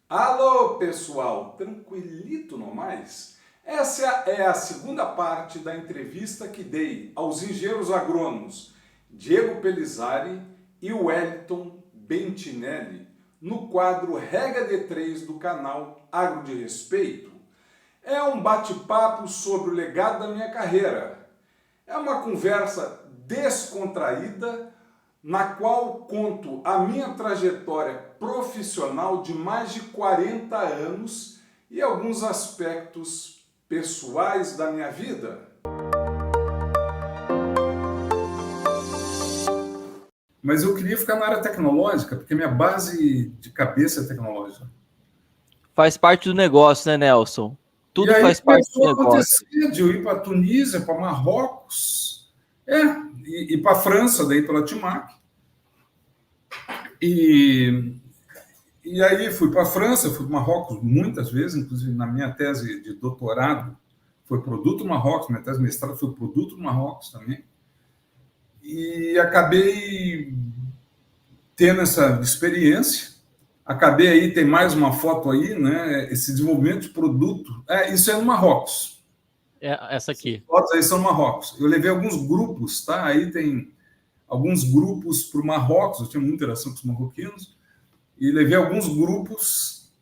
Alô, pessoal, tranquilito no mais? Essa é a segunda parte da entrevista que dei aos engenheiros agrônomos Diego Pelizari e Wellington Bentinelli no quadro Rega D3 do canal Agro de Respeito. É um bate-papo sobre o legado da minha carreira. É uma conversa descontraída na qual conto a minha trajetória profissional de mais de 40 anos e alguns aspectos pessoais da minha vida. Mas eu queria ficar na área tecnológica, porque minha base de cabeça é tecnológica. Faz parte do negócio, né, Nelson? Tudo faz parte do negócio. Acontecer de eu ir para a Tunísia, para Marrocos, e para a França, daí pela Timac. E aí fui para a França, fui para Marrocos muitas vezes, inclusive na minha tese de doutorado foi produto Marrocos, minha tese de mestrado foi produto Marrocos também. E acabei tendo essa experiência. Acabei aí, tem mais uma foto aí, né? Esse desenvolvimento de produto. Isso é no Marrocos. Essa aqui. As fotos aí são no Marrocos. Eu levei alguns grupos, tá? Aí tem alguns grupos para o Marrocos, eu tinha muita interação com os marroquinos, e levei alguns grupos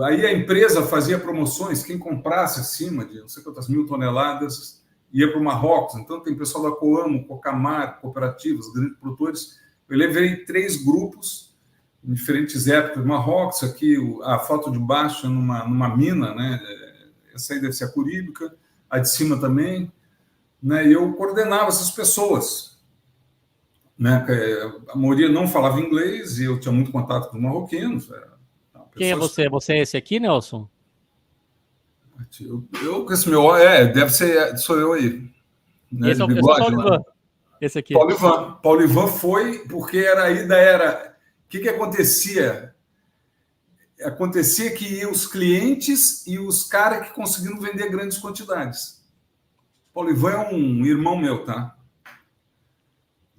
aí a empresa fazia promoções, quem comprasse acima de não sei quantas mil toneladas ia para o Marrocos. Então tem pessoal da Coamo, Cocamar, cooperativas, grandes produtores. Eu levei 3 grupos em diferentes épocas do Marrocos. Aqui a foto de baixo é numa mina, né? Essa aí deve ser a Curíbica, a de cima também, né? E eu coordenava essas pessoas, né? A maioria não falava inglês e eu tinha muito contato com os marroquinos. Quem é você? Você é esse aqui, Nelson? Eu com esse meu... deve ser... Sou eu aí. Né, esse é o Paulo Ivan. Esse aqui. Paulo Ivan foi porque era... O que acontecia? Acontecia que os clientes e os caras que conseguiam vender grandes quantidades. Paulo Ivan é um irmão meu, tá?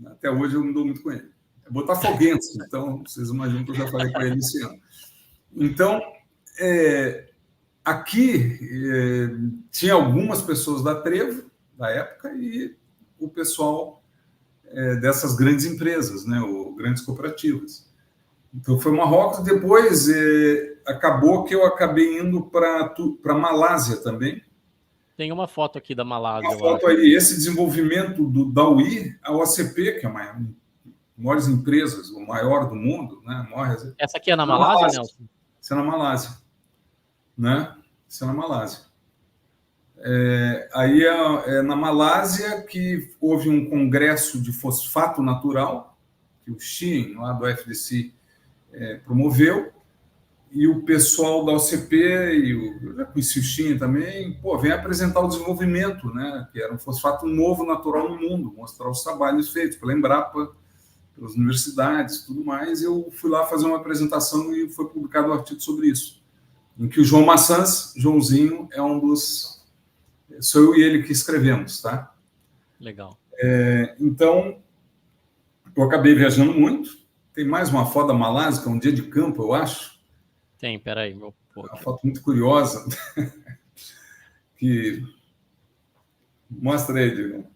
Até hoje eu não dou muito com ele. É botafoguense, então vocês imaginam que eu já falei com ele esse ano. Então, aqui tinha algumas pessoas da Trevo, da época, e o pessoal dessas grandes empresas, né, ou grandes cooperativas. Então, foi Marrocos. Depois, acabou que eu acabei indo para Malásia também. Tem uma foto aqui da Malásia. Uma foto aí, esse desenvolvimento da UI, a OCP, que é uma das maiores empresas, o maior do mundo, né? Essa aqui é na Malásia, Nelson? Isso é na Malásia, né? Isso é na Malásia. Aí é na Malásia que houve um congresso de fosfato natural, que o Xin, lá do FDC, promoveu, e o pessoal da OCP, eu já conheci o Xin também, vem apresentar o desenvolvimento, né? Que era um fosfato novo, natural no mundo, mostrar os trabalhos feitos pela Embrapa, pelas universidades, tudo mais. Eu fui lá fazer uma apresentação e foi publicado um artigo sobre isso, em que o João Maçãs, Joãozinho, é um dos... Sou eu e ele que escrevemos, tá? Legal. Então, eu acabei viajando muito. Tem mais uma foto da Malásia, que é um dia de campo, eu acho. Tem, peraí. Uma foto muito curiosa. Que... Mostra aí, Diego.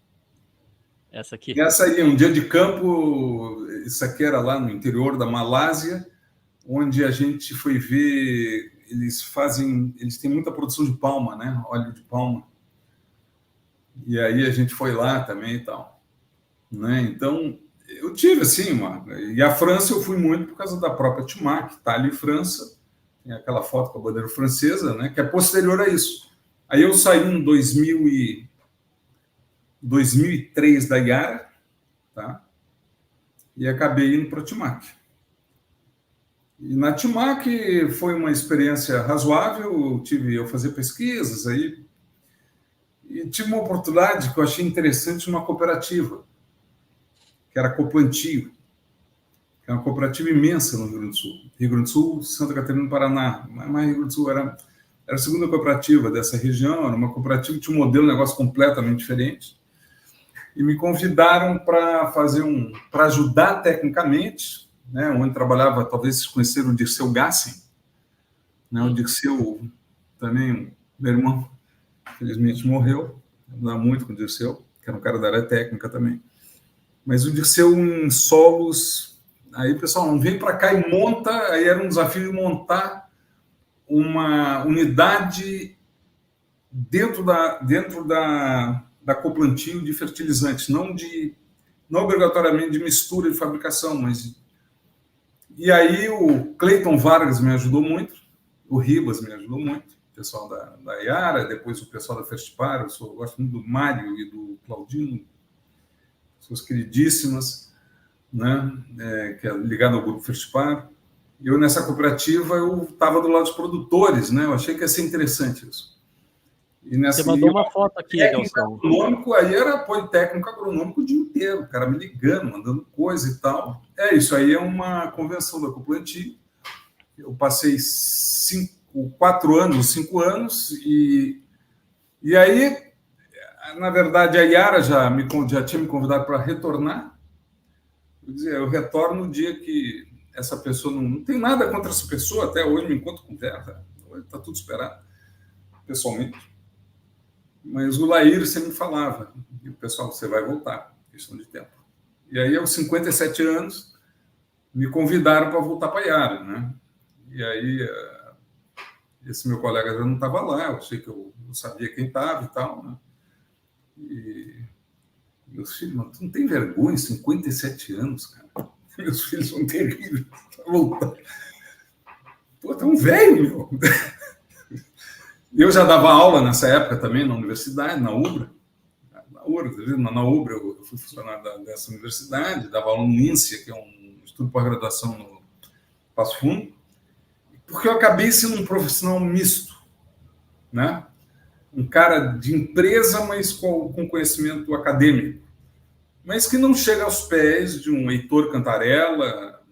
Essa aqui. Essa aí, um dia de campo, isso aqui era lá no interior da Malásia, onde a gente foi ver, eles têm muita produção de palma, né? Óleo de palma. E aí a gente foi lá também e tal. Né? Então, eu tive, assim, E a França eu fui muito por causa da própria Timac, Itália e França. Tem aquela foto com a bandeira francesa, né? Que é posterior a isso. Aí eu saí em 2003 da Yara, tá? E acabei indo para a Timac. E na Timac foi uma experiência razoável, eu fazia pesquisas aí, e tive uma oportunidade que eu achei interessante numa cooperativa, que era a Coplantio, que é uma cooperativa imensa no Rio Grande do Sul. Rio Grande do Sul, Santa Catarina e Paraná. Mas Rio Grande do Sul era a segunda cooperativa dessa região, era uma cooperativa que tinha um modelo de negócio completamente diferente. E me convidaram para fazer para ajudar tecnicamente né, onde trabalhava, talvez vocês conheceram o Dirceu Gassen, né, o Dirceu também, meu irmão, infelizmente morreu, não muito com o Dirceu, que era um cara da área técnica também, mas o Dirceu em solos, aí o pessoal não vem para cá e monta, aí era um desafio de montar uma unidade dentro da Coplantio de fertilizantes, não obrigatoriamente de mistura de fabricação, mas... E aí o Cleiton Vargas me ajudou muito, o Ribas me ajudou muito, o pessoal da Iara, depois o pessoal da Fertipar, eu gosto muito do Mário e do Claudino, pessoas queridíssimas, né? Que é ligado ao grupo Fertipar. Eu, nessa cooperativa, eu estava do lado dos produtores, né? Eu achei que ia ser interessante isso. E você mandou uma foto aqui, Nelson. Agronômico, aí era apoio técnico agronômico o dia inteiro, o cara me ligando, mandando coisa e tal. Isso aí é uma convenção da Coplantio. Eu passei 5 anos, e aí, na verdade, a Iara já tinha me convidado para retornar. Eu retorno no dia que essa pessoa... Não tem nada contra essa pessoa, até hoje me encontro com ela, está tudo esperado, pessoalmente. Mas o Laíro sempre me falava, e o pessoal, você vai voltar, questão de tempo. E aí, aos 57 anos, me convidaram para voltar para a Iara, né? E aí, esse meu colega já não estava lá, eu achei que eu sabia quem estava e tal, né? E meus filhos, mano, tu não tem vergonha, 57 anos, cara. Meus filhos são terríveis. Pô, tá um velho, meu. Eu já dava aula nessa época também na universidade, na UBRA. Na UBRA eu fui funcionário dessa universidade, dava aula no INSEA, que é um estudo de pós-graduação no Passo Fundo, porque eu acabei sendo um profissional misto, né? Um cara de empresa, mas com conhecimento acadêmico, mas que não chega aos pés de um Heitor Cantarella,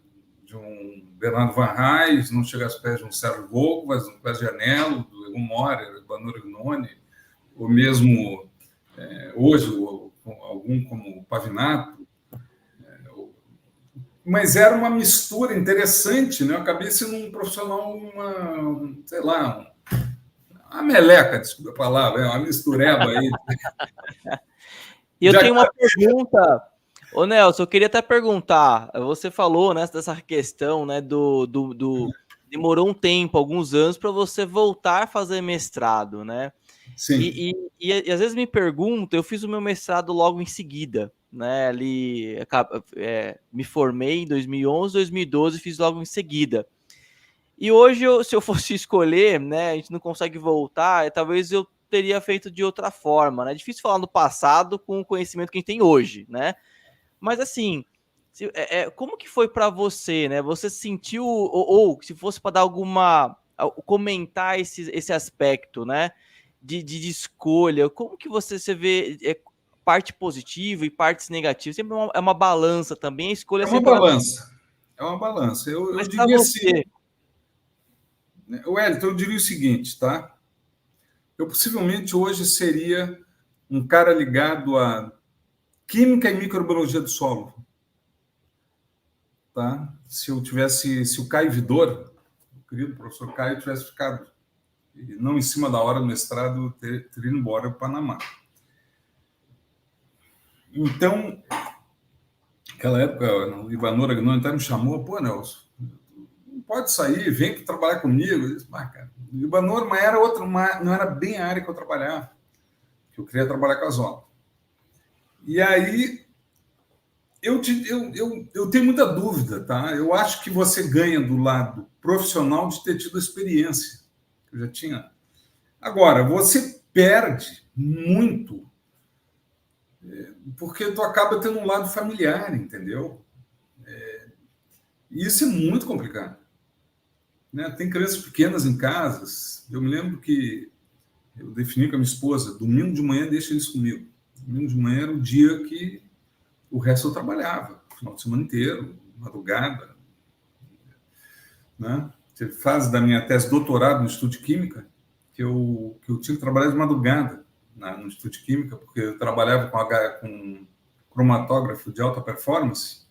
de um Bernardo Van Reis, não chega aos pés de um Sérgio Volkvas, do Pés de Anello, do Egon Morer, do Banor Gnoni, ou mesmo hoje algum como o Pavinato. Mas era uma mistura interessante, né? Eu acabei sendo um profissional, uma meleca, desculpa a palavra, uma mistureba aí. E eu tenho uma pergunta, ô Nelson, eu queria até perguntar, você falou, né, dessa questão, né, demorou um tempo, alguns anos, para você voltar a fazer mestrado, né? Sim. E às vezes me pergunto, eu fiz o meu mestrado logo em seguida, né? Ali, me formei em 2011, 2012, fiz logo em seguida. E hoje, se eu fosse escolher, né, a gente não consegue voltar, talvez eu teria feito de outra forma, né? É difícil falar no passado com o conhecimento que a gente tem hoje, né? Mas assim, como que foi para você, né? Você sentiu, ou se fosse para dar comentar esse aspecto, né? De escolha, como que você vê parte positiva e partes negativas? Sempre é uma balança também, a escolha é uma balança. É uma balança. Eu diria assim, Wellington, eu diria o seguinte, tá? Eu possivelmente hoje seria um cara ligado a química e microbiologia do solo, tá? Se o Caio Vidor, o querido professor Caio, tivesse ficado não em cima da hora do mestrado, teria ido embora para o Panamá. Então, naquela época, o Ivanor Agnoni até me chamou, pô, Nelson, não pode sair, vem aqui trabalhar comigo. Eu disse, cara, o Ivanor não era bem a área que eu trabalhava, que eu queria trabalhar com a zona. E aí, eu tenho muita dúvida, tá? Eu acho que você ganha do lado profissional de ter tido a experiência. Eu já tinha. Agora, você perde muito porque tu acaba tendo um lado familiar, entendeu? E isso é muito complicado. Né? Tem crianças pequenas em casas. Eu me lembro que eu defini com a minha esposa, domingo de manhã deixa eles comigo. Domingo de manhã era o dia que o resto eu trabalhava, o final de semana inteiro, madrugada. Né? Teve fase da minha tese de doutorado no Instituto de Química que eu tinha que trabalhar de madrugada no Instituto de Química, porque eu trabalhava com cromatógrafo de alta performance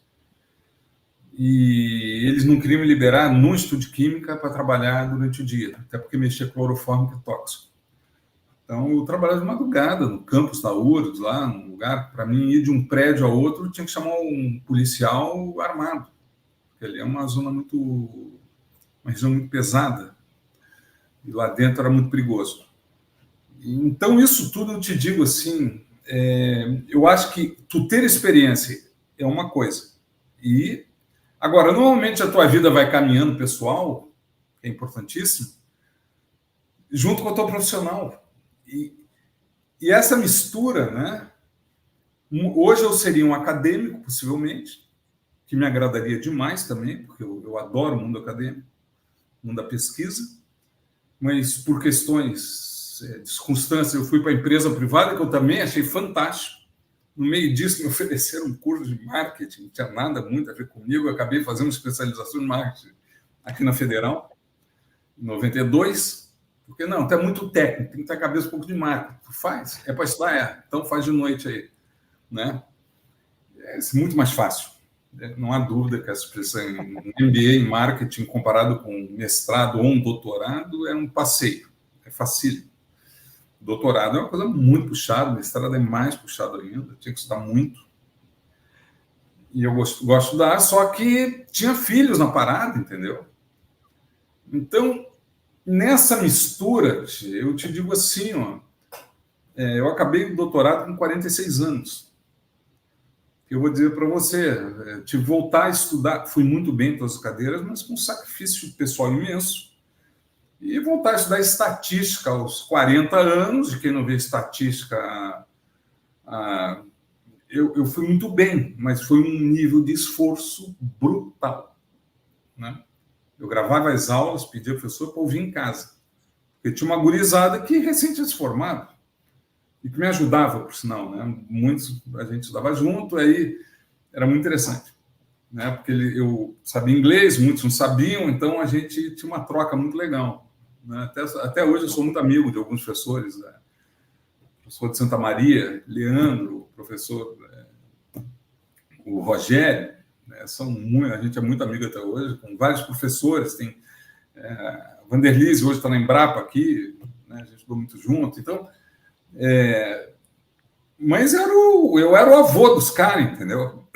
e eles não queriam me liberar no estudo de química para trabalhar durante o dia, até porque mexia com clorofórmio, que é tóxico. Então, eu trabalhava de madrugada no campus da URGS, lá, num lugar, para mim, ir de um prédio a outro, tinha que chamar um policial armado, porque ali é uma região muito pesada, e lá dentro era muito perigoso. Então, isso tudo eu te digo assim, eu acho que tu ter experiência é uma coisa. E, agora, normalmente a tua vida vai caminhando pessoal, que é importantíssimo, junto com a tua profissional. E essa mistura, né? Hoje eu seria um acadêmico, possivelmente, que me agradaria demais também, porque eu adoro o mundo acadêmico, o mundo da pesquisa, mas por questões de circunstâncias eu fui para a empresa privada, que eu também achei fantástico. No meio disso me ofereceram um curso de marketing, não tinha nada muito a ver comigo, eu acabei fazendo especialização em marketing aqui na Federal, em 92. Porque não, tu é muito técnico, tem que ter a cabeça um pouco de marketing. Tu faz, é para estudar, então faz de noite aí, né? É muito mais fácil. Não há dúvida que essa expressão em MBA em marketing comparado com um mestrado ou um doutorado é um passeio, é facílimo. Doutorado é uma coisa muito puxada, mestrado é mais puxado ainda, tinha que estudar muito. E eu gosto de estudar, só que tinha filhos na parada, entendeu? Então, nessa mistura, eu te digo assim, ó, eu acabei o doutorado com 46 anos. Eu vou dizer para você, tive que voltar a estudar, fui muito bem em todas as cadeiras, mas com um sacrifício pessoal imenso. E voltar a estudar estatística aos 40 anos, de quem não vê estatística, eu fui muito bem, mas foi um nível de esforço brutal, né? Eu gravava as aulas, pedia ao professor para ouvir em casa. Porque tinha uma gurizada que recém tinha se formado e que me ajudava, por sinal, né? Muitos a gente estudava junto, aí era muito interessante, né? Porque eu sabia inglês, muitos não sabiam, então a gente tinha uma troca muito legal, né? Até hoje eu sou muito amigo de alguns professores, né? Professor de Santa Maria, Leandro, professor o Rogério, né? A gente é muito amigo até hoje, com vários professores, tem Vanderlise hoje está na Embrapa aqui, né? A gente estudou muito junto, então mas eu era o avô dos caras, entendeu?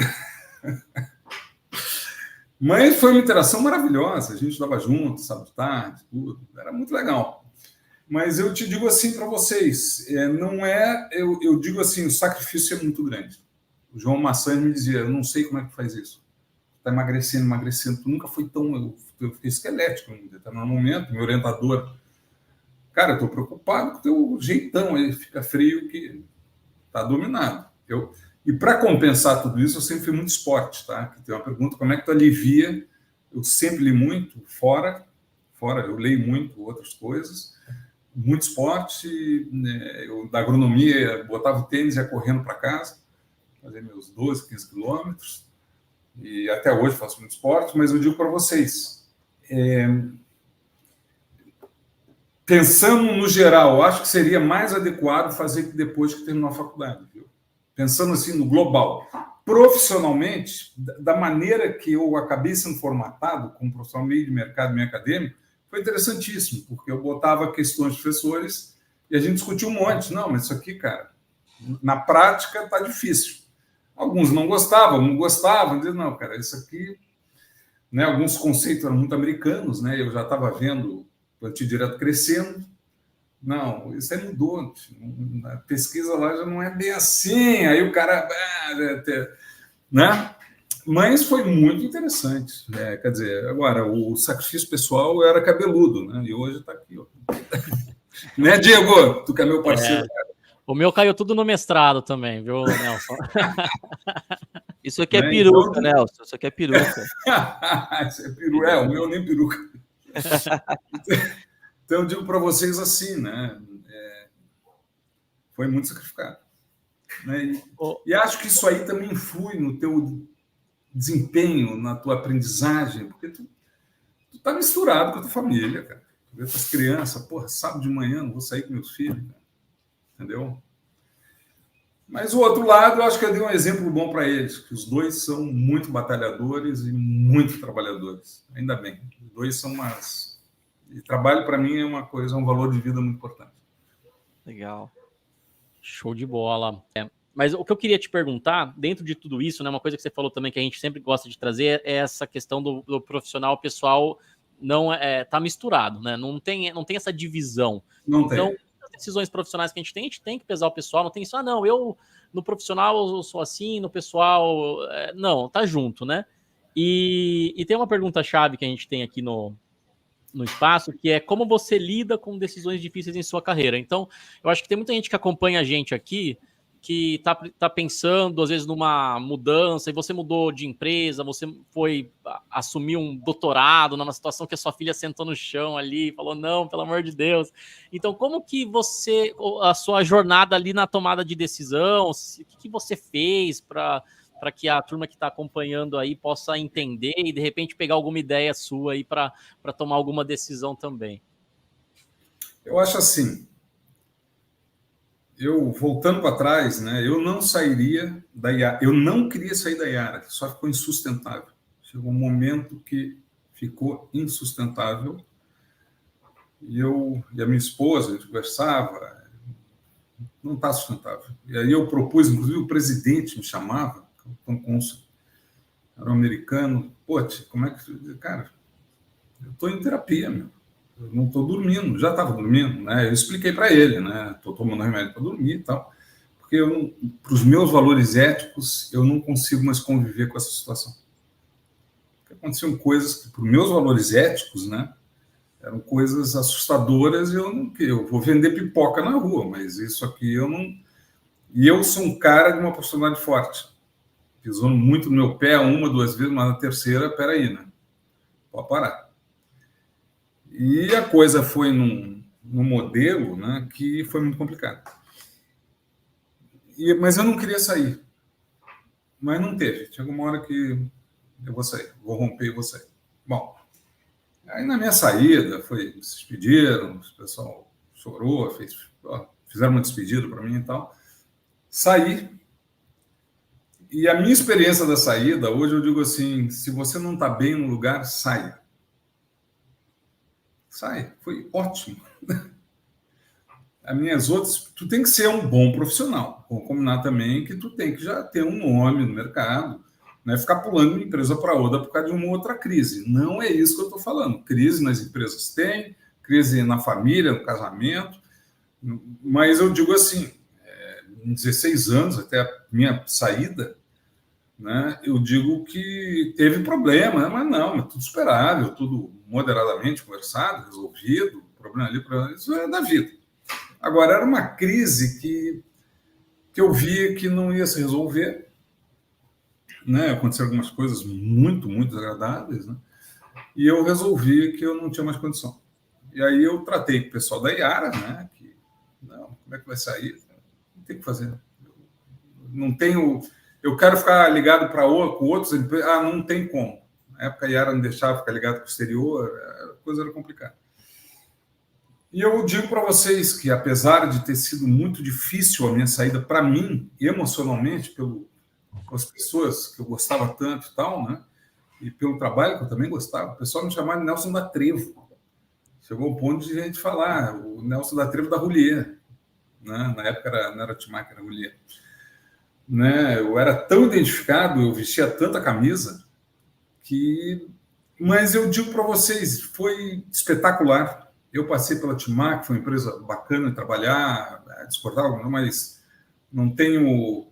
Mas foi uma interação maravilhosa, a gente estava junto, sábado de tarde, tudo, era muito legal. Mas eu te digo assim para vocês, eu digo assim, o sacrifício é muito grande. O João Maçã me dizia, eu não sei como é que faz isso. Está emagrecendo, tu nunca foi tão... Eu fiquei esquelético em um determinado momento, meu orientador, cara, eu estou preocupado com o teu jeitão, aí fica frio que está dominado. E para compensar tudo isso, eu sempre fui muito esporte, tá? Tem uma pergunta, como é que tu alivia? Eu sempre li muito, fora eu leio muito outras coisas, muito esporte, né? Eu da agronomia, botava o tênis e ia correndo para casa, fazer meus 12, 15 quilômetros, e até hoje faço muito esporte, mas eu digo para vocês, pensando no geral, eu acho que seria mais adequado fazer depois que terminar a faculdade, viu? Pensando assim no global. Profissionalmente, da maneira que eu acabei sendo formatado como profissional meio de mercado, meio acadêmico, foi interessantíssimo, porque eu botava questões de professores e a gente discutia um monte. Não, mas isso aqui, cara, na prática está difícil. Alguns não gostavam, diziam, não, cara, isso aqui... Né, alguns conceitos eram muito americanos, né? Eu já estava vendo o plantio direto crescendo. Não, isso aí mudou. A pesquisa lá já não é bem assim. Aí o cara... Né? Mas foi muito interessante. Né? Quer dizer, agora, o sacrifício pessoal era cabeludo, né? E hoje está aqui. Ó. Né, Diego? Tu que é meu parceiro. O meu caiu tudo no mestrado também, viu, Nelson? Isso aqui é peruca, então... Nelson. Isso aqui é peruca. Isso é peruca. O meu nem peruca. Então, eu digo para vocês assim, né? Foi muito sacrificado. Né? E acho que isso aí também influi no teu desempenho, na tua aprendizagem, porque tu tá misturado com a tua família, cara. Tu vê as crianças, porra, sábado de manhã não vou sair com meus filhos, cara. Entendeu? Mas o outro lado, eu acho que eu dei um exemplo bom para eles, que os dois são muito batalhadores e muito trabalhadores. Ainda bem. Os dois são umas... E trabalho, para mim, é uma coisa, um valor de vida muito importante. Legal. Show de bola. Mas o que eu queria te perguntar, dentro de tudo isso, né, uma coisa que você falou também que a gente sempre gosta de trazer é essa questão do profissional pessoal não tá misturado, né? Não tem essa divisão. Não então, tem. as decisões profissionais que a gente tem que pesar o pessoal, não tem isso, não, eu no profissional eu sou assim, no pessoal... não, tá junto, né? E tem uma pergunta-chave que a gente tem aqui no espaço, que é como você lida com decisões difíceis em sua carreira. Então, eu acho que tem muita gente que acompanha a gente aqui que tá pensando, às vezes, numa mudança, e você mudou de empresa, você foi assumir um doutorado numa situação que a sua filha sentou no chão ali e falou, não, pelo amor de Deus. Então, como que a sua jornada ali na tomada de decisão, o que você fez para que a turma que está acompanhando aí possa entender e, de repente, pegar alguma ideia sua aí para tomar alguma decisão também? Eu acho assim, voltando para trás, né, eu não sairia da Iara, eu não queria sair da Iara, só ficou insustentável. Chegou um momento que ficou insustentável e a minha esposa, a gente conversava, não está sustentável. E aí eu propus, inclusive o presidente me chamava, o cônsul, era um americano, como é que... Cara, eu estou em terapia, meu. Eu não estou dormindo, já estava dormindo, né? Eu expliquei para ele, né? Estou tomando remédio para dormir e tal, porque para os meus valores éticos, eu não consigo mais conviver com essa situação. Porque aconteciam coisas que, para os meus valores éticos, né? Eram coisas assustadoras e eu vou vender pipoca na rua, mas isso aqui eu não... E eu sou um cara de uma personalidade forte. Pisou muito no meu pé uma, duas vezes, mas na terceira, peraí, né? Pode parar. E a coisa foi num modelo, né, que foi muito complicado. Mas eu não queria sair. Mas não teve. Chegou uma hora que eu vou sair, vou romper e vou sair. Bom, aí na minha saída, se despediram, o pessoal chorou, fizeram uma despedida para mim e tal. Saí. E a minha experiência da saída, hoje eu digo assim, se você não está bem no lugar, saia. Sai, foi ótimo. As minhas outras, tu tem que ser um bom profissional. Vou combinar também que tu tem que já ter um nome no mercado, não é ficar pulando de uma empresa para outra por causa de uma outra crise. Não é isso que eu estou falando. Crise nas empresas tem, crise na família, no casamento, mas eu digo assim, em 16 anos, até a minha saída, né, eu digo que teve problema, mas não, tudo superável, tudo moderadamente conversado, resolvido, problema ali, isso é da vida. Agora, era uma crise que eu via que não ia se resolver, né, aconteceram algumas coisas muito, muito desagradáveis, né, e eu resolvi que eu não tinha mais condição. E aí eu tratei com o pessoal da Iara, né, que, não, como é que vai sair? Não tem o que fazer. Não tenho... Eu quero ficar ligado com outros... não tem como. Na época a Iara não deixava ficar ligado com o exterior, a coisa era complicada. E eu digo para vocês que, apesar de ter sido muito difícil a minha saída para mim, emocionalmente, com as pessoas que eu gostava tanto e tal, né? E pelo trabalho que eu também gostava, o pessoal me chamava de Nelson da Trevo. Chegou ao ponto de a gente falar o Nelson da Trevo da Roulier. Né? Na época não era Timac, era Roulier. Né? Eu era tão identificado, eu vestia tanta camisa, mas eu digo para vocês, foi espetacular. Eu passei pela Timac, foi uma empresa bacana de trabalhar, discordava, mas não tenho...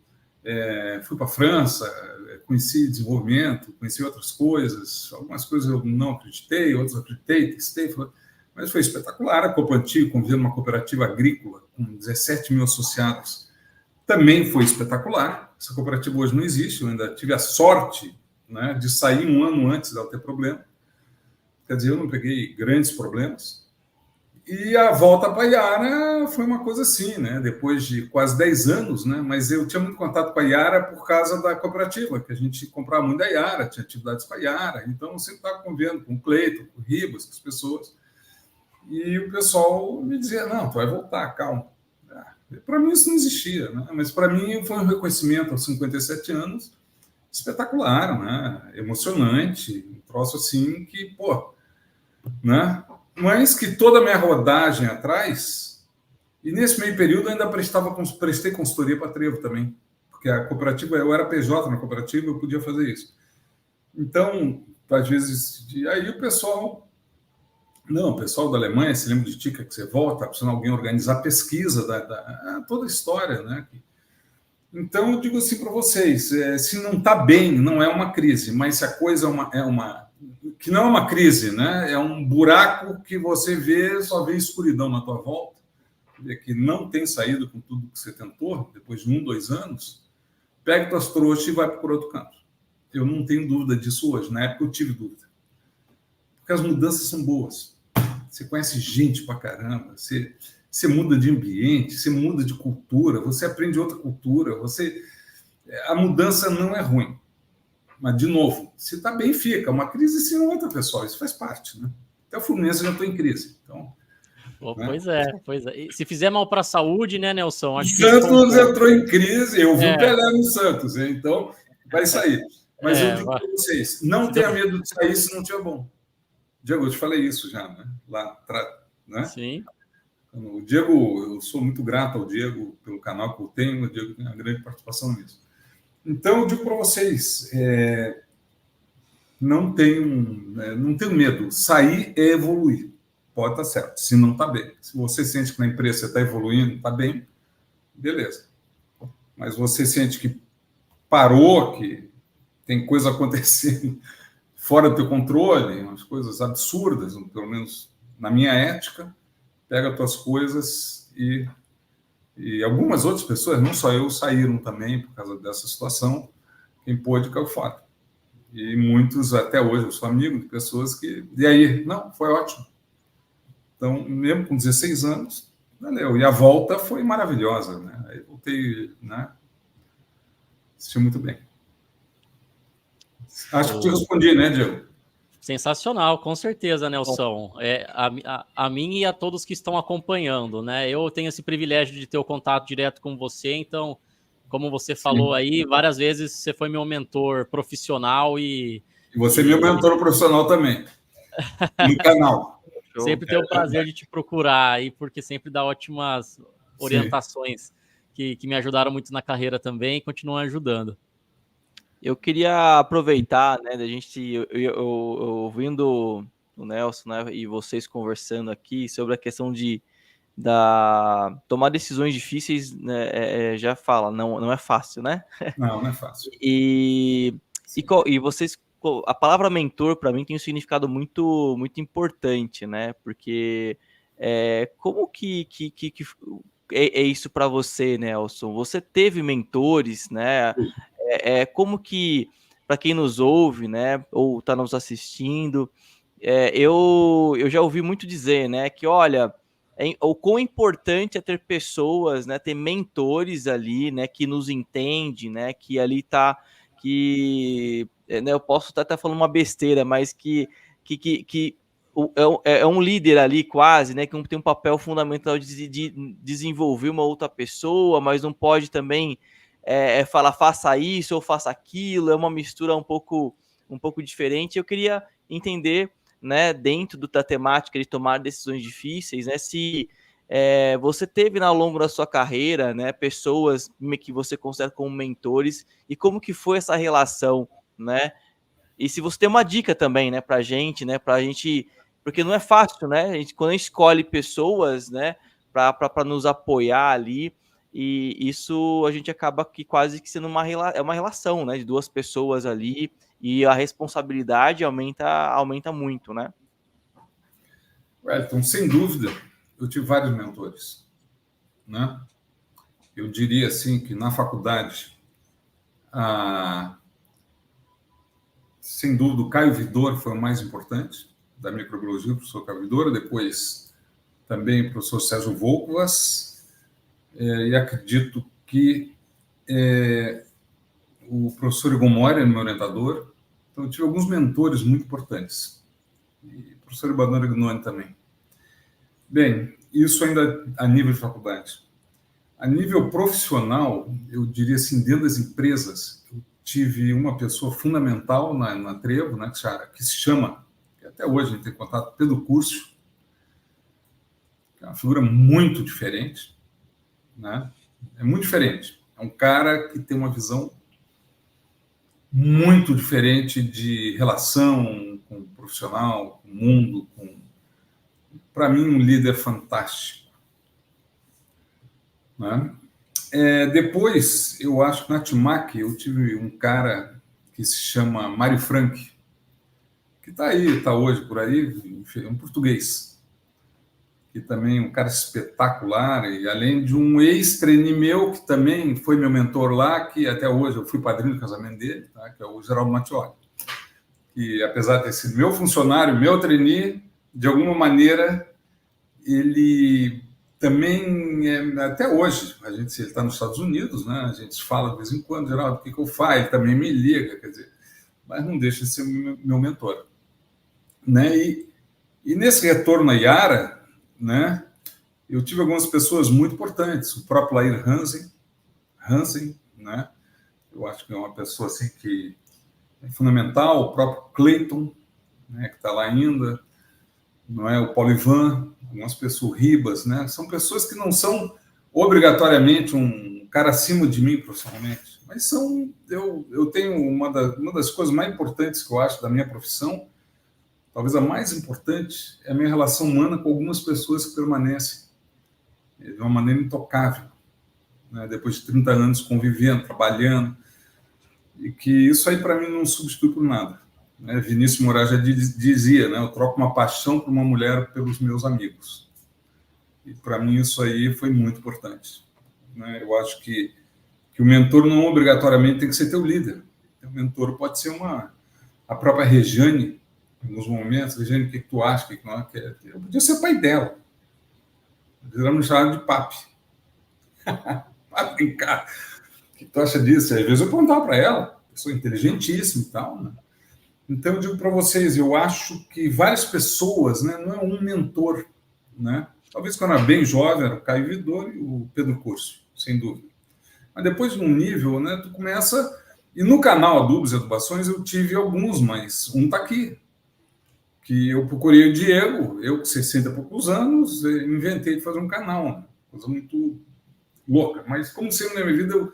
fui para a França, conheci desenvolvimento, conheci outras coisas, algumas coisas eu não acreditei, outras acreditei, testei, mas foi espetacular. A Copa Antigo, convivendo uma cooperativa agrícola com 17 mil associados, também foi espetacular. Essa cooperativa hoje não existe, eu ainda tive a sorte, né, de sair um ano antes dela ter problema. Quer dizer, eu não peguei grandes problemas. E a volta para a Iara foi uma coisa assim, né? Depois de quase 10 anos, né? Mas eu tinha muito contato com a Iara por causa da cooperativa, que a gente comprava muito da Iara, tinha atividades com a Iara, então eu sempre estava convivendo com o Cleiton, com o Ribas, com as pessoas. E o pessoal me dizia, não, tu vai voltar, calma. Para mim isso não existia, né? Mas para mim foi um reconhecimento aos 57 anos espetacular, né? Emocionante, um troço assim que, pô, né? Mas que toda a minha rodagem atrás, e nesse meio período eu ainda prestei consultoria para a Trevo também, porque a cooperativa, eu era PJ na cooperativa, eu podia fazer isso. Então, às vezes, aí o pessoal da Alemanha se lembra de Tica que você volta, precisando alguém organizar pesquisa toda a história, né? Então, eu digo assim para vocês, se não está bem, não é uma crise, mas se a coisa que não é uma crise, né? É um buraco que você vê, só vê escuridão na tua volta, que não tem saído com tudo que você tentou, depois de 1, 2 anos, pega tuas trouxas e vai para outro canto. Eu não tenho dúvida disso hoje, na época eu tive dúvida. Porque as mudanças são boas. Você conhece gente pra caramba, você muda de ambiente, você muda de cultura, você aprende outra cultura, a mudança não é ruim. Mas, de novo, se está bem, fica. Uma crise se não outra, pessoal, isso faz parte, né? Até o Fluminense já estou em crise. Então, né? Pois é. E se fizer mal para a saúde, né, Nelson? Acho que Santos entrou em crise, eu vi o Pelé no Santos, então vai sair. Mas eu digo para vocês, não tenha medo de sair se não tiver bom. Diego, eu te falei isso já, né? Lá atrás, né? Sim. O Diego, eu sou muito grato ao Diego pelo canal que eu tenho, o Diego tem uma grande participação nisso. Então, eu digo para vocês, não tenham medo. Sair é evoluir. Pode estar certo, se não está bem. Se você sente que na empresa você está evoluindo, está bem, beleza. Mas você sente que parou, que tem coisa acontecendo fora do teu controle, umas coisas absurdas, pelo menos na minha ética, pega as tuas coisas e algumas outras pessoas, não só eu, saíram também por causa dessa situação. Quem pôde caiu fora. E muitos, até hoje, eu sou amigo de pessoas que... E aí? Não, foi ótimo. Então, mesmo com 16 anos, valeu. E a volta foi maravilhosa, né? Aí voltei, né? Assisti muito bem. Acho que te respondi, né, Diego? Sensacional, com certeza, Nelson. A mim e a todos que estão acompanhando, né? Eu tenho esse privilégio de ter o contato direto com você, então, como você falou aí, várias vezes você foi meu mentor profissional e você é meu mentor profissional também, no canal. Sempre tenho o prazer de te procurar aí, porque sempre dá ótimas orientações que me ajudaram muito na carreira também e continuam ajudando. Eu queria aproveitar, né, da gente eu ouvindo o Nelson, né, e vocês conversando aqui sobre a questão de tomar decisões difíceis, né, já fala, não é fácil, né? Não é fácil. E vocês, a palavra mentor para mim tem um significado muito muito importante, né? Porque como que é isso para você, Nelson? Você teve mentores, né? Como que, para quem nos ouve, né, ou está nos assistindo, eu já ouvi muito dizer, né, que olha, o quão importante é ter pessoas, né, ter mentores ali, né, que nos entende, né, que ali tá, né, eu posso estar falando uma besteira, mas que é um líder ali quase, né, que tem um papel fundamental de desenvolver uma outra pessoa, mas não pode também falar faça isso ou faça aquilo, é uma mistura um pouco diferente. Eu queria entender, né, dentro da temática de tomar decisões difíceis, né, se você teve ao longo da sua carreira, né, pessoas que você considera como mentores e como que foi essa relação, né? E se você tem uma dica também, né, pra gente, porque não é fácil, né? Quando a gente escolhe pessoas, né, para nos apoiar ali, e isso a gente acaba que quase que sendo uma relação, né, de duas pessoas ali, e a responsabilidade aumenta muito, né? Wellington, sem dúvida, eu tive vários mentores, né? Eu diria assim que na faculdade, sem dúvida, o Caio Vidor foi o mais importante, da microbiologia, o professor Caio Vidor, depois também o professor Sérgio Volkovas, e acredito que o professor Igor Moura, meu orientador. Então, eu tive alguns mentores muito importantes. E o professor Ibanor Gnoni também. Bem, isso ainda a nível de faculdade. A nível profissional, eu diria assim, dentro das empresas, eu tive uma pessoa fundamental na Trevo, né, que se chama, que até hoje a gente tem contato, Pedro Curcio, que é uma figura muito diferente, né? É muito diferente. É um cara que tem uma visão muito diferente de relação com o profissional, com o mundo, para mim, um líder fantástico, né? Depois, eu acho que na Timac eu tive um cara que se chama Mário Frank, que está hoje por aí, um português, que também é um cara espetacular, e além de um ex-trainee meu, que também foi meu mentor lá, que até hoje eu fui padrinho do casamento dele, tá? Que é o Geraldo Mattioli. E apesar de ter sido meu funcionário, meu trainee, de alguma maneira, ele também, até hoje, ele está nos Estados Unidos, né? A gente fala de vez em quando, Geraldo, o que eu faço? Ele também me liga, quer dizer, mas não deixa de ser meu mentor, né? E nesse retorno à Yara, né, eu tive algumas pessoas muito importantes, o próprio Lair Hansen, né? Eu acho que é uma pessoa assim que é fundamental, o próprio Clayton, né, que está lá ainda, não é? O Paulo Ivan, algumas pessoas, Ribas, né? São pessoas que não são obrigatoriamente um cara acima de mim profissionalmente, mas eu tenho uma das coisas mais importantes que eu acho da minha profissão, talvez a mais importante, é a minha relação humana com algumas pessoas que permanecem de uma maneira intocável, né? Depois de 30 anos convivendo, trabalhando, e que isso aí para mim não substitui por nada. Né? Vinícius Moraes já dizia, né? Eu troco uma paixão por uma mulher pelos meus amigos. E para mim isso aí foi muito importante. Né? Eu acho que o mentor não obrigatoriamente tem que ser teu líder. O mentor pode ser a própria Regiane, em alguns momentos. Regiane, o que tu acha? O que não quer? Eu podia ser pai dela. Eles me chamavam de papi. Para brincar. O que tu acha disso? Às vezes eu perguntava para ela, pessoa inteligentíssima e tal, né? Então, eu digo para vocês, eu acho que várias pessoas, né, não é um mentor, né? Talvez quando eu era bem jovem, era o Caio Vidor e o Pedro Curcio, sem dúvida. Mas depois, num nível, né, tu começa... E no canal Adubos e Adubações eu tive alguns, mas um está aqui, que eu procurei o Diego, eu com 60 e poucos anos, inventei de fazer um canal, né? Coisa muito louca. Mas como sempre na minha vida,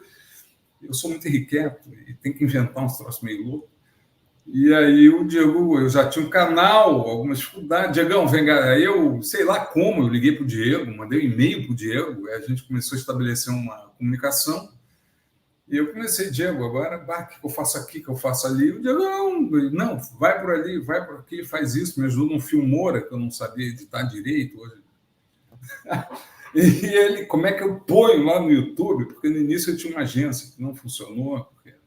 eu sou muito irrequieto e tenho que inventar uns troços meio loucos. E aí o Diego, eu já tinha um canal, algumas dificuldades. Diegão, vem cá. Aí eu, sei lá como, eu liguei para o Diego, mandei um e-mail para o Diego, a gente começou a estabelecer uma comunicação. E eu comecei, Diego, agora, o que eu faço aqui, o que eu faço ali? O Diego, não, vai por ali, vai por aqui, faz isso. Me ajuda um Filmora, que eu não sabia editar direito hoje. E ele, como é que eu ponho lá no YouTube? Porque no início eu tinha uma agência que não funcionou, porque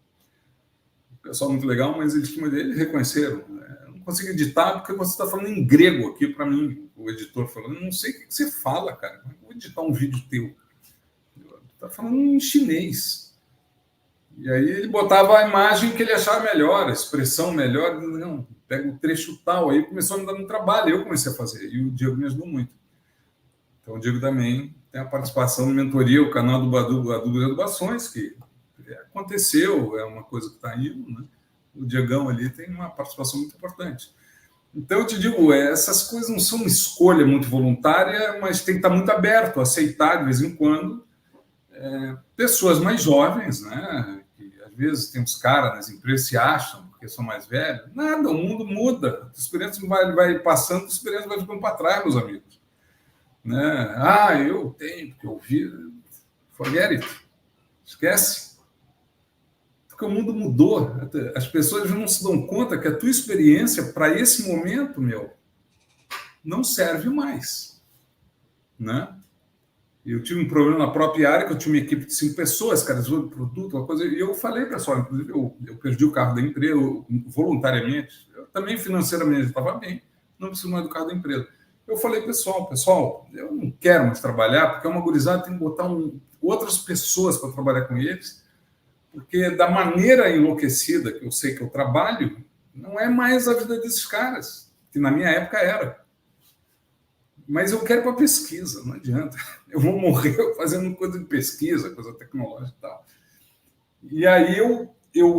o pessoal muito legal, mas eles reconheceram. Né? Eu não consigo editar porque você está falando em grego aqui para mim, o editor falou, não sei o que você fala, cara, como é que eu vou editar um vídeo teu? Está falando em chinês. E aí ele botava a imagem que ele achava melhor, a expressão melhor, não, pega o trecho tal, aí começou a me dar um trabalho, eu comecei a fazer, e o Diego me ajudou muito. Então o Diego também tem a participação no mentoria, o canal do Adubos e Adubações, que aconteceu, é uma coisa que está indo, né? O Diegão ali tem uma participação muito importante. Então, eu te digo, essas coisas não são uma escolha muito voluntária, mas tem que estar muito aberto a aceitar, de vez em quando, pessoas mais jovens, né? Que às vezes tem uns caras nas empresas se acham, porque são mais velhos. Nada, o mundo muda. A experiência vai passando, a experiência vai ficando para trás, meus amigos. Né? Eu tenho, porque eu vi. Forget it. Esquece. Porque o mundo mudou. As pessoas não se dão conta que a tua experiência para esse momento, não serve mais. Né? Eu tive um problema na própria área, que eu tinha uma equipe de 5 pessoas, cara, de produto, uma coisa, e eu falei, pessoal, inclusive, eu perdi o carro da empresa voluntariamente, eu também financeiramente estava bem, não preciso mais do carro da empresa. Eu falei, pessoal, eu não quero mais trabalhar, porque é uma gurizada, tem que botar outras pessoas para trabalhar com eles, porque da maneira enlouquecida que eu sei que eu trabalho, não é mais a vida desses caras, que na minha época era. Mas eu quero para pesquisa, não adianta. Eu vou morrer fazendo coisa de pesquisa, coisa tecnológica e tal. E aí eu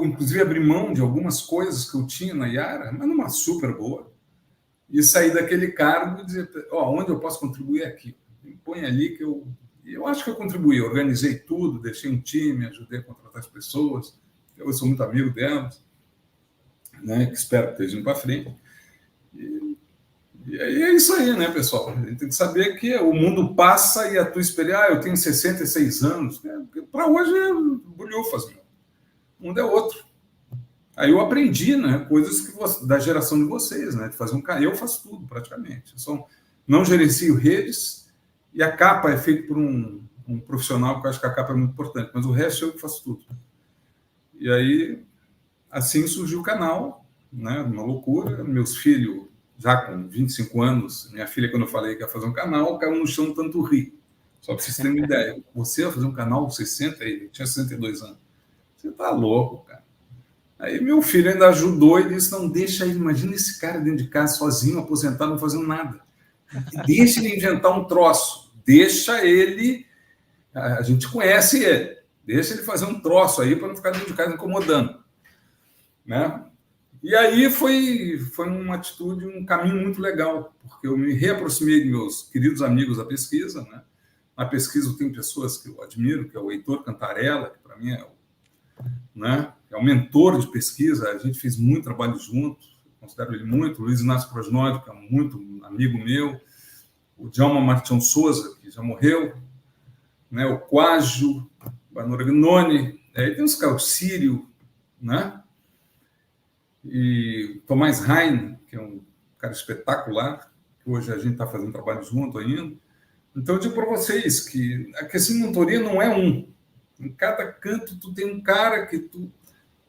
inclusive, abri mão de algumas coisas que eu tinha na Yara, mas numa super boa, e sair daquele cargo e dizer, onde eu posso contribuir aqui? Me põe ali que eu acho que eu contribuí, organizei tudo, deixei um time, ajudei a contratar as pessoas, eu sou muito amigo delas, né, que espero que estejam para frente. E é isso aí, né, pessoal? A gente tem que saber que o mundo passa e a tua experiência, eu tenho 66 anos, né? Para hoje é bulhufas, meu. O mundo é outro. Aí eu aprendi, né, coisas da geração de vocês, né, de fazer eu faço tudo praticamente. Eu não gerencio redes e a capa é feita por um profissional, que eu acho que a capa é muito importante, mas o resto eu faço tudo. E aí, assim surgiu o canal, né, uma loucura. Meus filhos, já com 25 anos, minha filha, quando eu falei que ia fazer um canal, caiu no chão tanto rir. Só para vocês terem uma ideia. Você vai fazer um canal com 60, eu tinha 62 anos. Você tá louco, cara. Aí meu filho ainda ajudou e disse, não, deixa ele, imagina esse cara dentro de casa, sozinho, aposentado, não fazendo nada. Deixa ele inventar um troço. Deixa ele... A gente conhece ele. Deixa ele fazer um troço aí para não ficar dentro de casa incomodando. Né? E aí foi uma atitude, um caminho muito legal, porque eu me reaproximei de meus queridos amigos da pesquisa. Né? Na pesquisa eu tenho pessoas que eu admiro, que é o Heitor Cantarella, que para mim é um mentor de pesquisa, a gente fez muito trabalho junto, considero ele muito, o Luiz Inácio Prosnódio, que é muito amigo meu, o Djalma Martins Souza, que já morreu, né? O Quágio, o Banораgnoni, aí tem os caras, o Sírio, né? E Tomás Rain, que é um cara espetacular, que hoje a gente está fazendo trabalho junto ainda. Então, eu digo para vocês que a questão de mentoria não é um. Em cada canto, tu tem um cara que tu...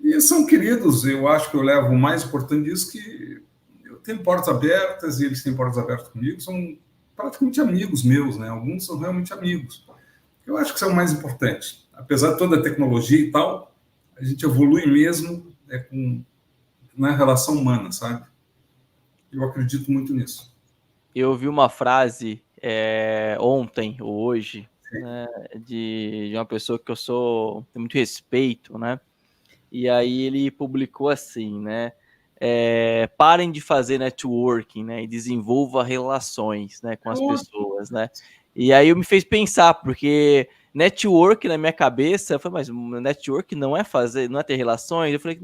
E são queridos, eu acho que eu levo o mais importante disso, que eu tenho portas abertas e eles têm portas abertas comigo, são praticamente amigos meus, né? Alguns são realmente amigos. Eu acho que isso é o mais importante. Apesar de toda a tecnologia e tal, a gente evolui mesmo na relação humana, sabe? Eu acredito muito nisso. Eu ouvi uma frase ontem ou hoje, né, de uma pessoa que tenho muito respeito, né? E aí ele publicou assim, né? Parem de fazer networking, né? E desenvolva relações, né, com as pessoas, né? E aí me fez pensar, porque network na minha cabeça, eu falei, mas network não é ter relações? Eu falei,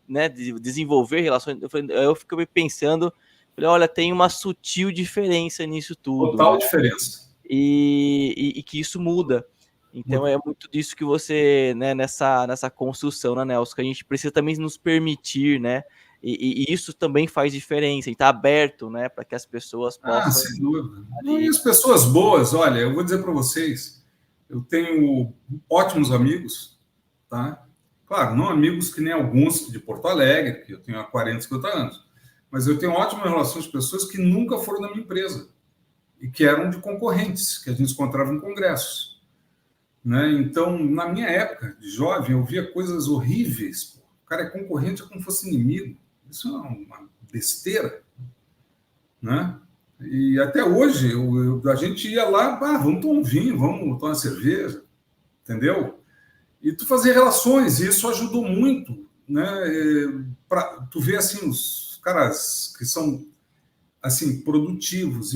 né, desenvolver relações. Eu fiquei pensando, falei, olha, tem uma sutil diferença nisso tudo. Total, né? Diferença. E que isso muda. Então é muito disso que você, né, nessa construção, né, Nelson, que a gente precisa também nos permitir, né, e isso também faz diferença, e tá aberto, né, para que as pessoas possam... sem dúvida. E as pessoas boas, olha, eu vou dizer para vocês, eu tenho ótimos amigos, tá? Claro, não amigos que nem alguns de Porto Alegre, que eu tenho há 40, 50 anos, mas eu tenho ótimas relações com pessoas que nunca foram da minha empresa e que eram de concorrentes, que a gente encontrava em congressos. Né? Então, na minha época de jovem, eu via coisas horríveis. O cara é concorrente como se fosse inimigo. Isso é uma besteira. Né? E até hoje, a gente ia lá, vamos tomar um vinho, vamos tomar uma cerveja, entendeu? E tu fazer relações, e isso ajudou muito. Né? Tu vê assim, os caras que são assim, produtivos,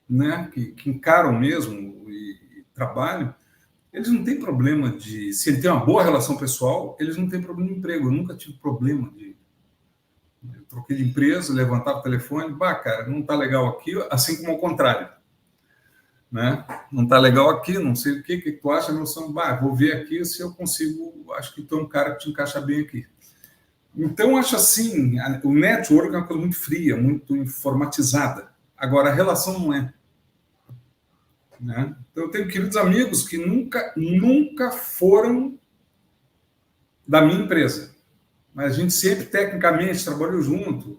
né? que encaram mesmo e trabalham, eles não têm problema de... Se ele tem uma boa relação pessoal, eles não têm problema de emprego. Eu nunca tive problema de... Eu troquei de empresa, levantava o telefone, cara, não está legal aqui, assim como ao contrário. Né? Não está legal aqui, não sei o que tu acha, não são... vou ver aqui se eu consigo... Acho que tu é um cara que te encaixa bem aqui. Então, acho assim, o network é uma coisa muito fria, muito informatizada. Agora, a relação não é. Né? Então, eu tenho queridos amigos que nunca foram da minha empresa, mas a gente sempre, tecnicamente, trabalhou junto.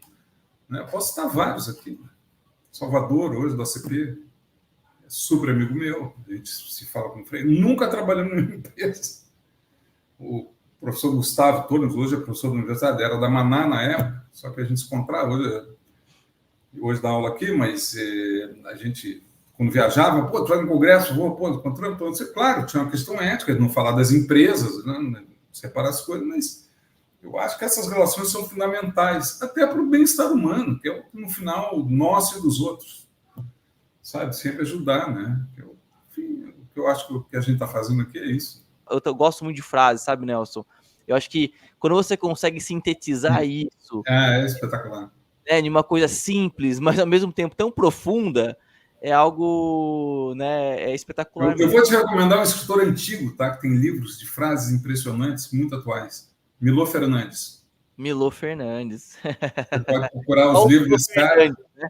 Né? Posso citar vários aqui. Salvador, hoje, do ACP, é super amigo meu, a gente se fala com freio. Nunca trabalhamos na minha empresa. O professor Gustavo Torres, hoje é professor da universidade, era da Maná na época, só que a gente se encontrava hoje. hoje dá aula aqui, mas a gente, quando viajava, tu vai no congresso, encontrando, claro, tinha uma questão ética de não falar das empresas, né, separar as coisas, mas eu acho que essas relações são fundamentais, até para o bem-estar humano, que é, no final, nosso e dos outros, sabe? Sempre ajudar, né? Enfim, o que eu acho que o que a gente está fazendo aqui é isso. Eu gosto muito de frases, sabe, Nelson? Eu acho que quando você consegue sintetizar isso... É espetacular. Né, de uma coisa simples, mas ao mesmo tempo tão profunda, é algo, né, espetacular. Eu vou te recomendar um escritor antigo, tá? Que tem livros de frases impressionantes, muito atuais. Milô Fernandes. Milô Fernandes. Você pode procurar os livros desse cara. Né?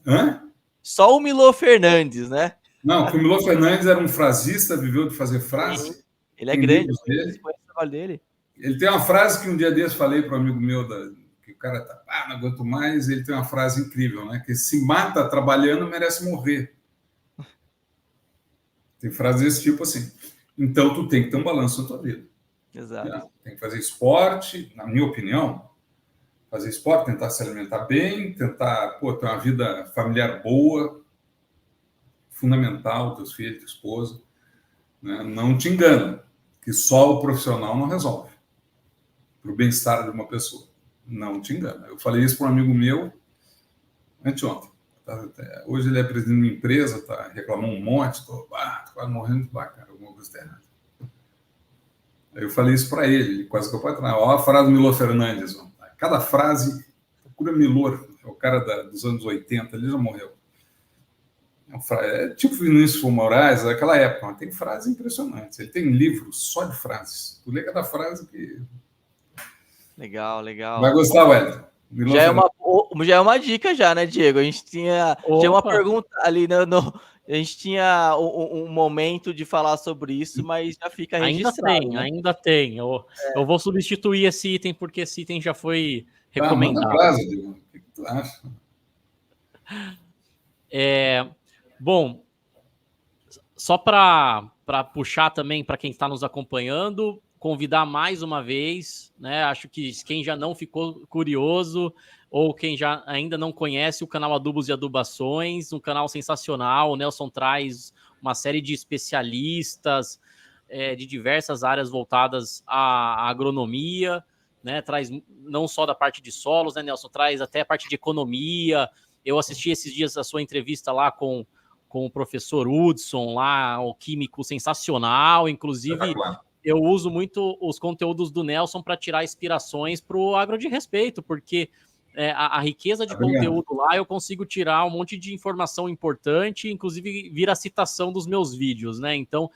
Hã? Só o Milô Fernandes, né? Não, porque o Milô Fernandes era um frasista, viveu de fazer frase. Sim. Ele é grande, você conhece o trabalho dele. Ele tem uma frase que um dia desse falei para um amigo meu, que o cara tá, não aguento mais, ele tem uma frase incrível, né? Que se mata trabalhando, merece morrer. Tem frases desse tipo assim. Então, tu tem que ter um balanço na tua vida. Exato. Né? Tem que fazer esporte, na minha opinião, fazer esporte, tentar se alimentar bem, tentar ter uma vida familiar boa, fundamental, teus filhos, tua esposa. Né? Não te engana, que só o profissional não resolve para o bem-estar de uma pessoa. Não te engana. Eu falei isso para um amigo meu anteontem. Hoje ele é presidente de uma empresa, reclamou um monte, tô quase morrendo, cara, alguma coisa está errada. Aí eu falei isso para ele quase que eu posso olha a frase do Milô Fernandes. Cada frase, procura Milô, é o cara dos anos 80, ele já morreu. É tipo Vinícius Moraes, daquela época, mas tem frases impressionantes. Ele tem livros só de frases. Tu lê cada frase que... Legal. Vai gostar, Wellington. Já é uma dica já, né, Diego? A gente tinha uma pergunta ali, a gente tinha um momento de falar sobre isso, mas já fica registrado. Ainda tem. Eu vou substituir esse item, porque esse item já foi recomendado. Manda frase, Diego. O que tu acha? Bom, só para puxar também para quem está nos acompanhando, convidar mais uma vez, né? Acho que quem já não ficou curioso ou quem já ainda não conhece o canal Adubos e Adubações, um canal sensacional. O Nelson traz uma série de especialistas de diversas áreas voltadas à agronomia, né? Traz não só da parte de solos, né, Nelson? Traz até a parte de economia. Eu assisti esses dias a sua entrevista lá com o professor Hudson, lá, o químico sensacional, inclusive... Eu uso muito os conteúdos do Nelson para tirar inspirações para o Agro de Respeito, porque a riqueza de conteúdo lá eu consigo tirar um monte de informação importante, inclusive vira citação dos meus vídeos, né? Então,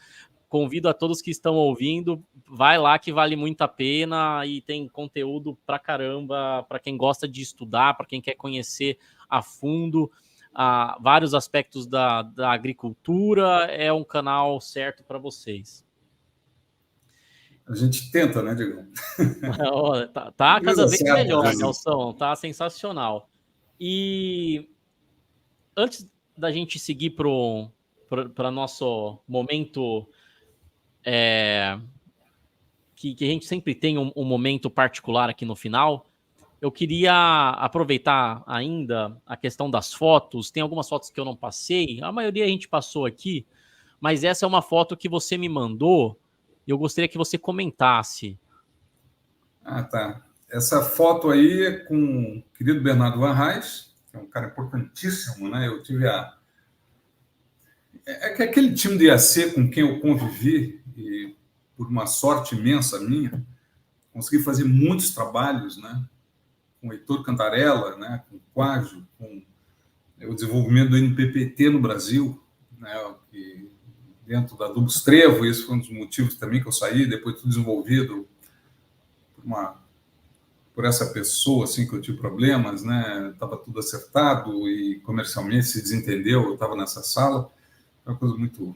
convido a todos que estão ouvindo, vai lá que vale muito a pena e tem conteúdo pra caramba, para quem gosta de estudar, para quem quer conhecer a fundo vários aspectos da agricultura, é um canal certo para vocês. A gente tenta, né, Diego? Tá cada vez melhor, Nelson. Tá sensacional. E antes da gente seguir para nosso momento, que a gente sempre tem um momento particular aqui no final, eu queria aproveitar ainda a questão das fotos. Tem algumas fotos que eu não passei, a maioria a gente passou aqui, mas essa é uma foto que você me mandou. Eu gostaria que você comentasse. Tá. Essa foto aí é com o querido Bernardo Van Reis, que é um cara importantíssimo, né? Eu tive que aquele time do IAC com quem eu convivi, e por uma sorte imensa minha, consegui fazer muitos trabalhos, né? Com o Heitor Cantarella, né? Com o Quágio, com o desenvolvimento do NPPT no Brasil, né? Dentro da Adubos Trevo, esse foi um dos motivos também que eu saí, depois tudo desenvolvido por essa pessoa, assim, que eu tive problemas, né? Estava tudo acertado e comercialmente se desentendeu, eu estava nessa sala, uma coisa muito...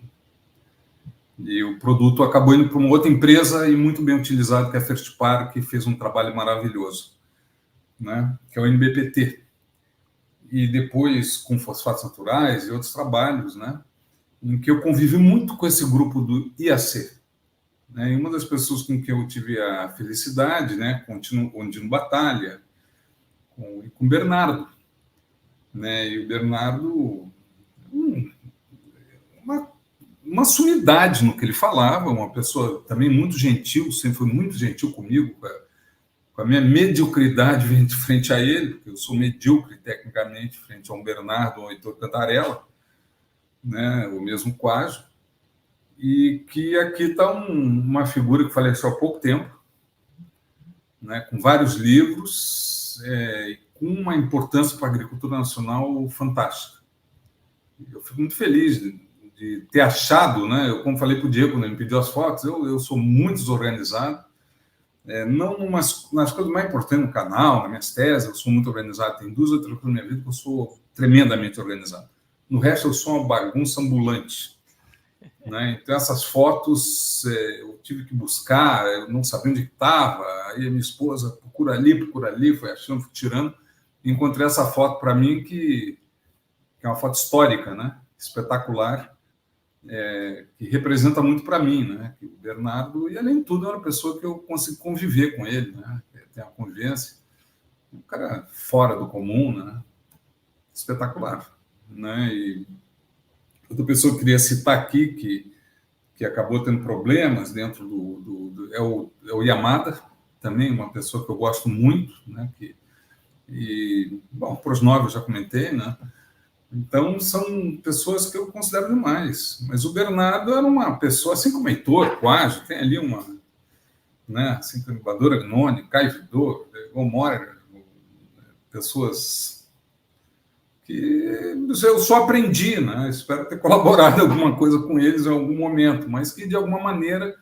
E o produto acabou indo para uma outra empresa e muito bem utilizado, que é a Fertipar, que fez um trabalho maravilhoso, né? Que é o NBPT. E depois com fosfatos naturais e outros trabalhos, né? Em que eu convivi muito com esse grupo do IAC. Né? E uma das pessoas com quem eu tive a felicidade, né, com o Dino Batalha, com o Bernardo, né? E o Bernardo, uma sumidade no que ele falava, uma pessoa também muito gentil, sempre foi muito gentil comigo, com a minha mediocridade frente a ele, porque eu sou medíocre tecnicamente frente a um Bernardo ou um Heitor Cantarella, né? O mesmo quase. E que aqui está uma figura que faleceu há pouco tempo, né, com vários livros, com uma importância para a agricultura nacional fantástica. Eu fico muito feliz de ter achado, né? Eu, como falei para o Diego, quando ele me pediu as fotos, eu sou muito desorganizado, não nas coisas mais importantes no canal, nas minhas teses, eu sou muito organizado. Tem 2 ou 3 coisas na minha vida que eu sou tremendamente organizado. No resto, eu sou uma bagunça ambulante. Né? Então, essas fotos eu tive que buscar, eu não sabia onde estava, aí a minha esposa procura ali, foi achando, foi tirando, e encontrei essa foto para mim que é uma foto histórica, né? Espetacular, que representa muito para mim, né? Que o Bernardo, e além de tudo, é uma pessoa que eu consigo conviver com ele, né? Tem a convivência, um cara fora do comum, né? Espetacular, né? E outra pessoa que eu queria citar aqui, que acabou tendo problemas dentro é o Yamada, também uma pessoa que eu gosto muito, né? Bom, Prosnov eu já comentei, né? Então, são pessoas que eu considero demais. Mas o Bernardo era uma pessoa, assim como o Heitor, quase, tem ali uma, né? Assim como o Bador Agnoni, Caio Vidor, Gomora, pessoas que eu só aprendi, né? Espero ter colaborado alguma coisa com eles em algum momento, mas que, de alguma maneira,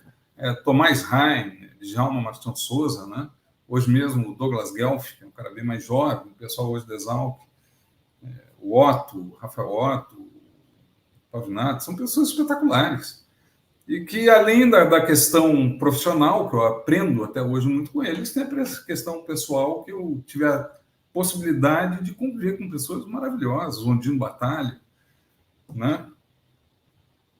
Tomás Heim, Djalma Martins Souza, né? Hoje mesmo o Douglas Guelph, que é um cara bem mais jovem, o pessoal hoje da Exalc, o Otto, o Rafael Otto, o Pavinato, são pessoas espetaculares. E que, além da questão profissional, que eu aprendo até hoje muito com eles, tem a questão pessoal que eu tive a possibilidade de conviver com pessoas maravilhosas, o Ondino Batalha, né?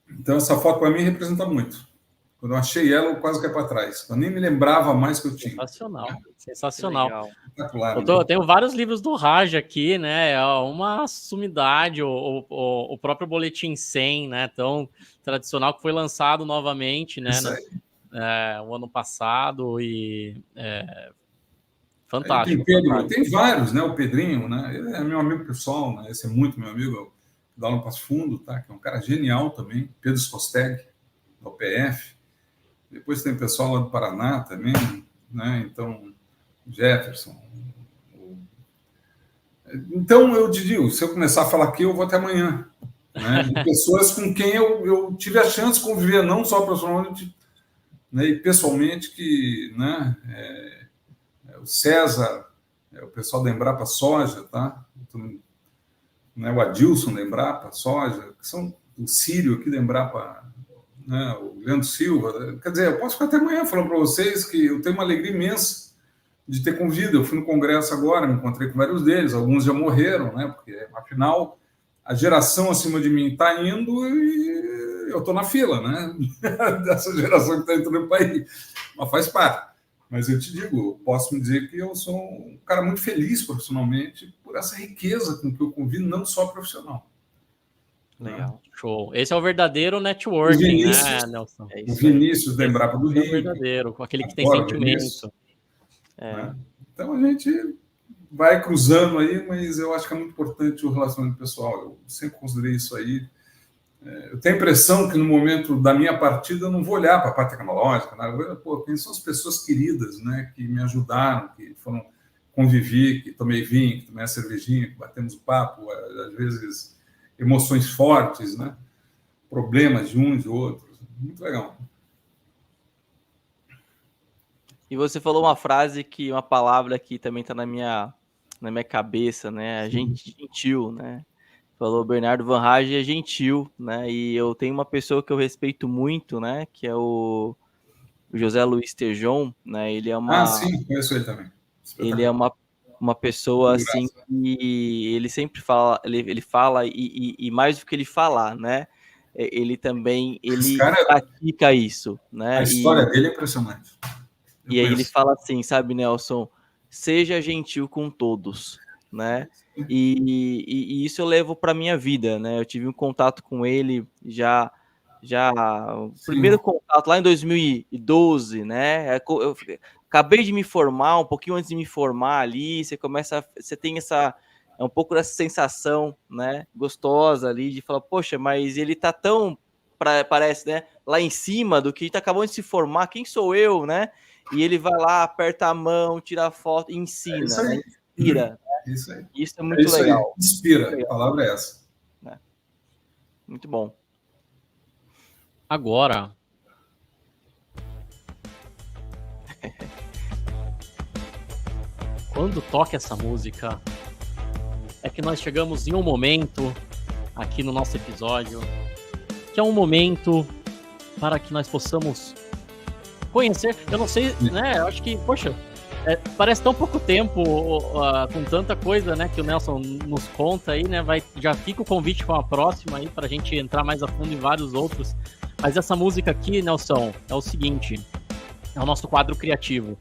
Então, essa foto para mim representa muito. Quando eu achei ela, eu quase caí para trás. Eu nem me lembrava mais que eu tinha. Sensacional, sensacional. Espetacular, eu tenho vários livros do Raj aqui, né? É uma sumidade, o próprio Boletim 100, né? Tão tradicional, que foi lançado novamente, né? O ano passado, e fantástico. Tem vários, né? O Pedrinho, né? Ele é meu amigo pessoal, né? Esse é muito meu amigo, da aula Passo Fundo, tá? Que é um cara genial também. Pedro Skosteg, da UPF. Depois tem o pessoal lá do Paraná também, né? Então, Jefferson. Então, eu digo, se eu começar a falar aqui, eu vou até amanhã. Né? De pessoas com quem eu tive a chance de conviver, não só profissionalmente, né? E pessoalmente, que, né? O César, o pessoal da Embrapa Soja, tá? Então, né? O Adilson da Embrapa Soja, que são o Círio aqui da Embrapa, né? O Leandro Silva. Quer dizer, eu posso ficar até amanhã falando para vocês que eu tenho uma alegria imensa de ter convido. Eu fui no congresso agora, me encontrei com vários deles, alguns já morreram, né? Porque, afinal, a geração acima de mim está indo e eu estou na fila, né? Dessa geração que está entrando no país. Mas faz parte. Mas eu te digo, posso me dizer que eu sou um cara muito feliz profissionalmente por essa riqueza com que eu convido, não só profissional. Legal, show. Esse é o verdadeiro networking, né, Nelson? O Vinícius da Embrapa do Rio. É o verdadeiro, aquele que tem sentimento. Né? Então a gente vai cruzando aí, mas eu acho que é muito importante o relacionamento pessoal. Eu sempre considerei isso aí. Eu tenho a impressão que no momento da minha partida eu não vou olhar para a parte tecnológica, né? Quem são as pessoas queridas, né, que me ajudaram, que foram conviver, que tomei vinho, que tomei a cervejinha, que batemos o papo, às vezes emoções fortes, né? Problemas de uns e outros. Muito legal. E você falou uma frase uma palavra que também está na minha cabeça, né? Gentil, né? Falou Bernardo Van Rage é gentil, né? E eu tenho uma pessoa que eu respeito muito, né? Que é o José Luiz Tejon, né? Ele é uma... sim, conheço ele também. Ele é uma pessoa assim que ele sempre fala, ele fala e mais do que ele falar, né? Ele também pratica isso, né? A história dele é impressionante. E aí ele fala assim, sabe, Nelson? Seja gentil com todos, né? E isso eu levo para minha vida, né? Eu tive um contato com ele já o primeiro contato lá em 2012, né? Eu acabei de me formar, um pouquinho antes de me formar ali, você tem um pouco dessa sensação, né, gostosa ali de falar, poxa, mas ele tá tão, parece, né, lá em cima do que tá acabando de se formar, quem sou eu, né? E ele vai lá, aperta a mão, tira a foto, ensina, né? Inspira. Isso aí. Isso é muito legal. Aí. Inspira, a palavra é essa. Né? Muito bom. Agora, quando toca essa música, é que nós chegamos em um momento aqui no nosso episódio, que é um momento para que nós possamos conhecer. Eu não sei, né? Eu acho que, poxa, parece tão pouco tempo com tanta coisa, né, que o Nelson nos conta aí, né? Já fica o convite para uma próxima aí, para a gente entrar mais a fundo em vários outros. Mas essa música aqui, Nelson, é o seguinte: é o nosso quadro criativo,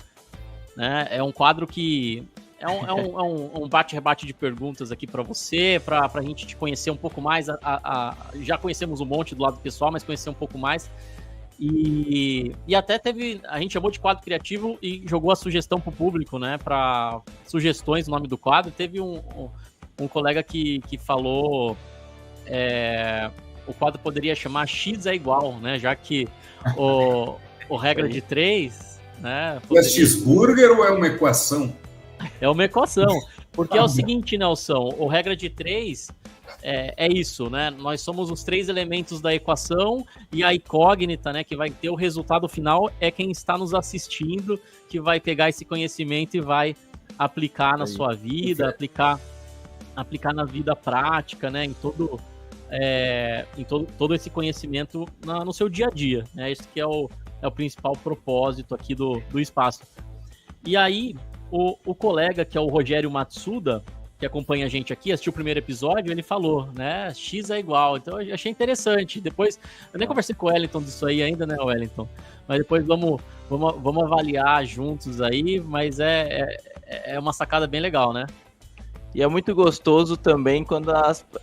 né? É um quadro que é um bate-rebate de perguntas aqui para você, para a gente te conhecer um pouco mais. Já conhecemos um monte do lado pessoal, mas conhecer um pouco mais. E até a gente chamou de quadro criativo e jogou a sugestão pro público, né? Para sugestões, o nome do quadro. Teve um colega que falou. O quadro poderia chamar X é igual, né? Já que o regra de 3, né? É cheeseburger ou é uma equação? É uma equação. Porque é o seguinte, Nelson, o regra de 3 é isso, né? Nós somos os 3 elementos da equação e a incógnita, né, que vai ter o resultado final é quem está nos assistindo, que vai pegar esse conhecimento e vai aplicar na sua vida, aplicar na vida prática, né? Em todo esse conhecimento no seu dia a dia, né? Esse que é o principal propósito aqui do espaço. E aí, o colega, que é o Rogério Matsuda, que acompanha a gente aqui, assistiu o primeiro episódio, ele falou, né, X é igual. Então, eu achei interessante. Depois, eu nem conversei com o Wellington disso aí ainda, né, Wellington? Mas depois vamos avaliar juntos aí, mas é uma sacada bem legal, né? E é muito gostoso também quando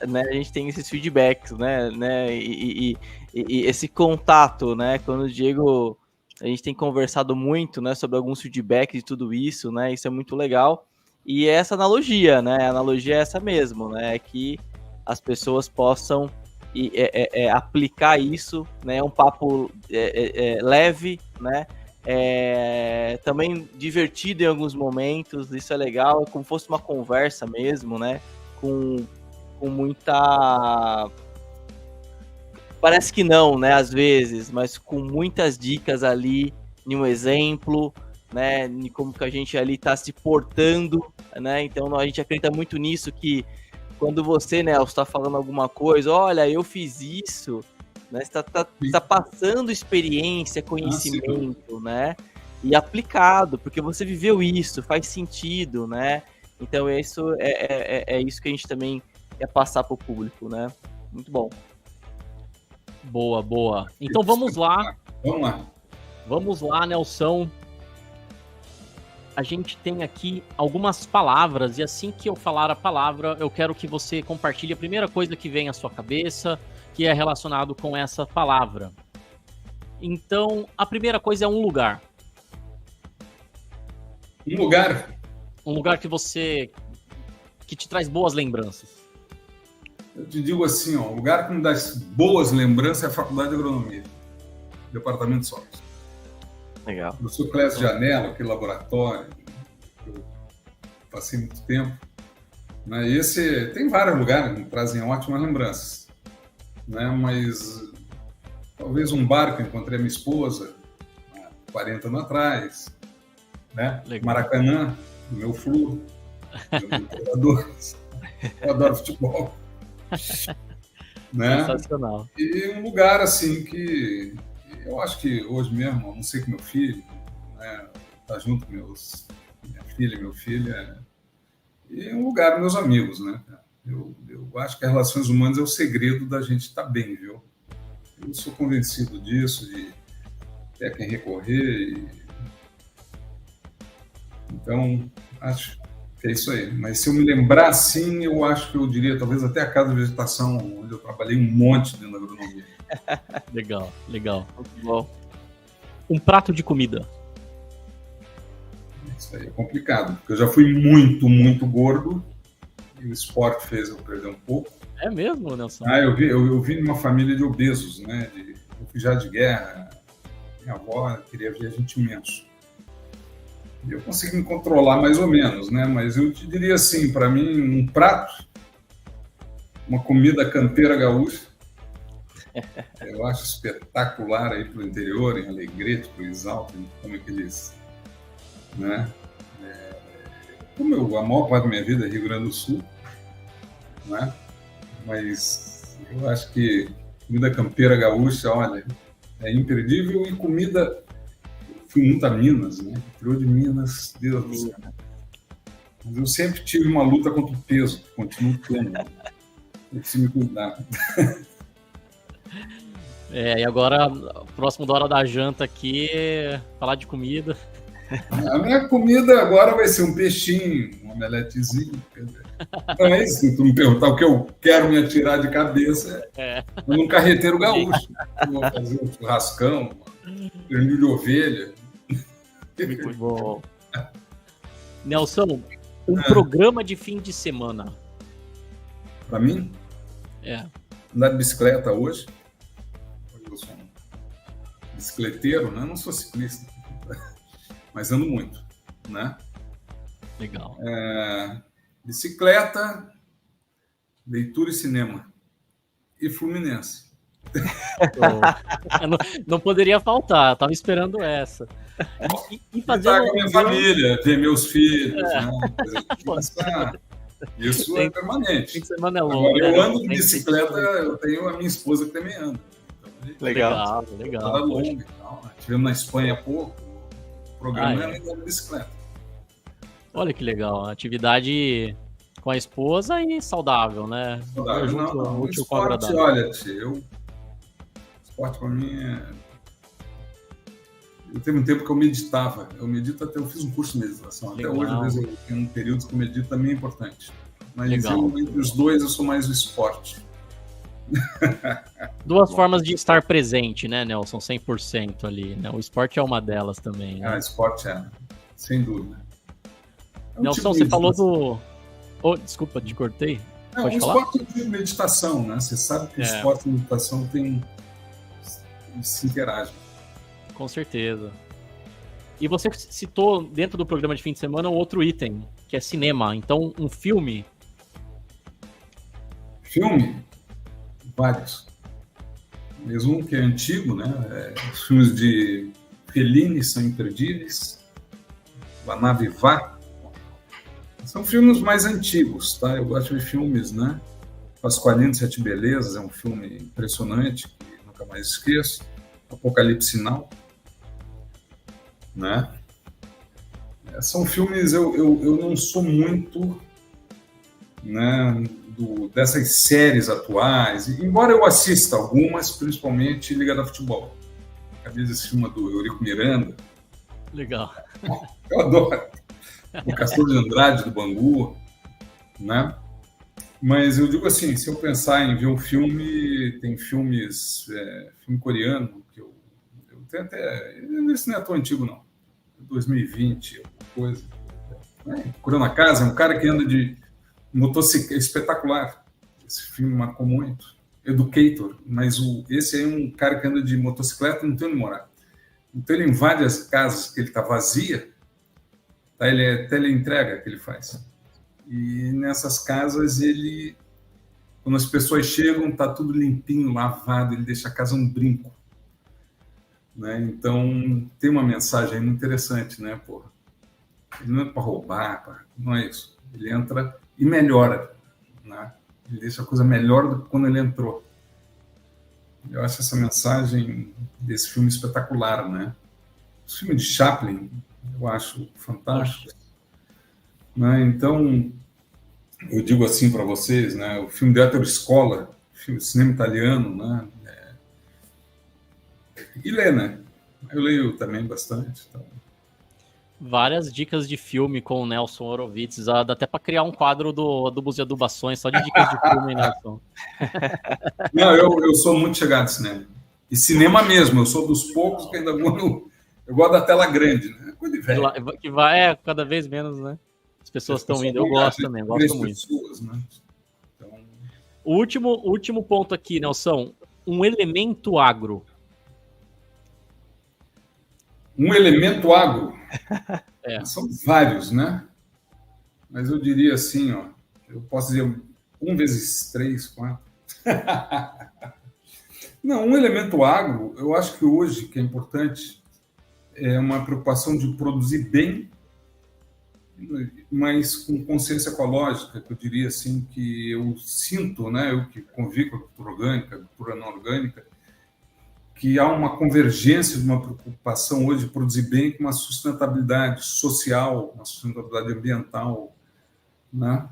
né, a gente tem esses feedbacks, né, e esse contato, né, quando o Diego, a gente tem conversado muito, né, sobre alguns feedbacks e tudo isso, né, isso é muito legal. E essa analogia, né, a analogia é essa mesmo, né, que as pessoas possam aplicar isso, né, é um papo leve, né, também divertido em alguns momentos, isso é legal, é como se fosse uma conversa mesmo, né, com muita... Parece que não, né, às vezes, mas com muitas dicas ali, em um exemplo, né, de como que a gente ali está se portando, né, então a gente acredita muito nisso, que quando você, Nelson, está falando alguma coisa, olha, eu fiz isso, né, você tá passando experiência, conhecimento, né, e aplicado, porque você viveu isso, faz sentido, né, então é isso que a gente também quer passar para o público, né, muito bom. Boa. Então vamos lá, Nelson. A gente tem aqui algumas palavras, e assim que eu falar a palavra, eu quero que você compartilhe a primeira coisa que vem à sua cabeça, que é relacionado com essa palavra. Então, a primeira coisa é um lugar. Um lugar? Um lugar que te traz boas lembranças. Eu te digo assim, ó, o lugar que me dá boas lembranças é a Faculdade de Agronomia, Departamento de Solos. Legal. Eu sou Clésio de Anello, aquele laboratório que eu passei muito tempo. Né? E tem vários lugares que me trazem ótimas lembranças. Né? Mas talvez um bar que eu encontrei a minha esposa, 40 anos atrás, né? Maracanã, o meu Flu, eu adoro futebol. Né? Sensacional. E um lugar assim que eu acho que hoje mesmo, a não ser que meu filho, né, tá junto com minha filha e meu filho, e um lugar com meus amigos, né? Eu acho que as relações humanas é o segredo da gente estar bem, viu? Eu sou convencido disso, de ter quem recorrer. Então, acho É isso aí. Mas se eu me lembrar, sim, eu acho que eu diria, talvez até a Casa de Vegetação, onde eu trabalhei um monte dentro da agronomia. Legal, legal. Muito bom. Um prato de comida. Isso aí é complicado, porque eu já fui muito, muito gordo e o esporte fez eu perder um pouco. É mesmo, Nelson? Eu vim de uma família de obesos, né? De refugiados de guerra. Minha avó queria ver a gente imenso. E eu consegui me controlar mais ou menos, né? Mas eu te diria assim, para mim, um prato, uma comida campeira gaúcha, eu acho espetacular aí para o interior, em Alegrete, para o Exalto, como aqueles, né? Como a maior parte da minha vida é Rio Grande do Sul, né? Mas eu acho que comida campeira gaúcha, olha, é imperdível. E comida, fui muito a Minas, né? Interior de Minas, Deus do céu. Mas eu sempre tive uma luta contra o peso, continuo tendo. Eu preciso me cuidar. E agora, próximo da hora da janta aqui, falar de comida. A minha comida agora vai ser um peixinho, um omeletezinho. Não é isso, se tu me perguntar o que eu quero me atirar de cabeça, é num carreteiro gaúcho. Eu vou fazer um churrascão, um pernil de ovelha. Muito bom. Nelson, programa de fim de semana. Para mim? Andar de bicicleta hoje. Eu sou um bicicleteiro, né? Eu não sou ciclista, mas ando muito, né? Legal. Bicicleta, leitura e cinema. E Fluminense. Não poderia faltar, eu tava esperando essa. E fazer com a minha família, ver meus filhos, né? Isso é permanente. Fim de semana é longo. Agora, eu ando de bicicleta, eu tenho a minha esposa que também anda. Então, legal. Longa e tal, né? Estivemos na Espanha há pouco, o programa era andar de bicicleta. Olha que legal, atividade com a esposa e saudável, né? Saudável, esporte, olha, esporte para mim Eu teve um tempo que eu meditava. Eu fiz um curso de meditação. Legal. Até hoje, às vezes, eu tenho um período que eu medito, também é importante. Mas entre os dois, eu sou mais o esporte. Duas formas de estar presente, né, Nelson? 100% ali, né? O esporte é uma delas também, né? Esporte sem dúvida. Nelson, você falou do... desculpa, te cortei. Pode falar? O esporte é de meditação, né? Você sabe que o esporte e a meditação se interagem. Com certeza. E você citou dentro do programa de fim de semana um outro item, que é cinema. Então, um filme. Filme? Vários. Mesmo um que é antigo, né? Os filmes de Fellini são imperdíveis. La Nave Va. São filmes mais antigos, tá? Eu gosto de filmes, né? Pasqualino Sete Belezas é um filme impressionante, que nunca mais esqueço. Apocalipse Sinal. Né? São filmes, eu não sou muito, né, dessas séries atuais, embora eu assista algumas, principalmente ligada a futebol. Acabei de assistir uma do Eurico Miranda. Legal. Eu adoro. O Castor de Andrade, do Bangu, né? Mas eu digo assim, se eu pensar em ver um filme, tem filmes, filme coreano, que eu tenho até... Esse não é tão antigo, não. 2020, alguma coisa. Procurando a Casa, é um cara que anda de motocicleta, espetacular. Esse filme marcou muito. Educator, mas esse aí é um cara que anda de motocicleta e não tem onde morar. Então ele invade as casas que ele está vazia, tá? Ele é teleentrega que ele faz. E nessas casas ele, quando as pessoas chegam, tá tudo limpinho, lavado, ele deixa a casa um brinco. Né? Então tem uma mensagem muito interessante, né? Porra. Ele não é para roubar, não é isso. Ele entra e melhora, né? Ele deixa a coisa melhor do que quando ele entrou. Eu acho essa mensagem desse filme espetacular, né? O filme de Chaplin, eu acho fantástico. Né? Então, eu digo assim para vocês, né? O filme de Ettore Scola, filme de cinema italiano, né? E ler, né? Eu leio também bastante. Então... Várias dicas de filme com o Nelson Horowitz. Dá até para criar um quadro do Museu do Bações só de dicas de filme, Nelson. Não, eu sou muito chegado de cinema. E cinema mesmo, eu sou dos poucos que ainda vou. Eu gosto da tela grande, né? Coisa de velho. Que vai cada vez menos, né? As pessoas estão indo. Eu gosto também, gosto muito. Pessoas, né? Então... O último ponto aqui, Nelson. Um elemento agro. Um elemento agro. É. São vários, né? Mas eu diria assim, ó, eu posso dizer 1 vezes 3, 4. Não, um elemento agro, eu acho que hoje, que é importante, é uma preocupação de produzir bem, mas com consciência ecológica, que eu diria assim, que eu sinto, né, eu que convivo com a agricultura orgânica, a agricultura não orgânica, que há uma convergência de uma preocupação hoje de produzir bem com uma sustentabilidade social, uma sustentabilidade ambiental, né?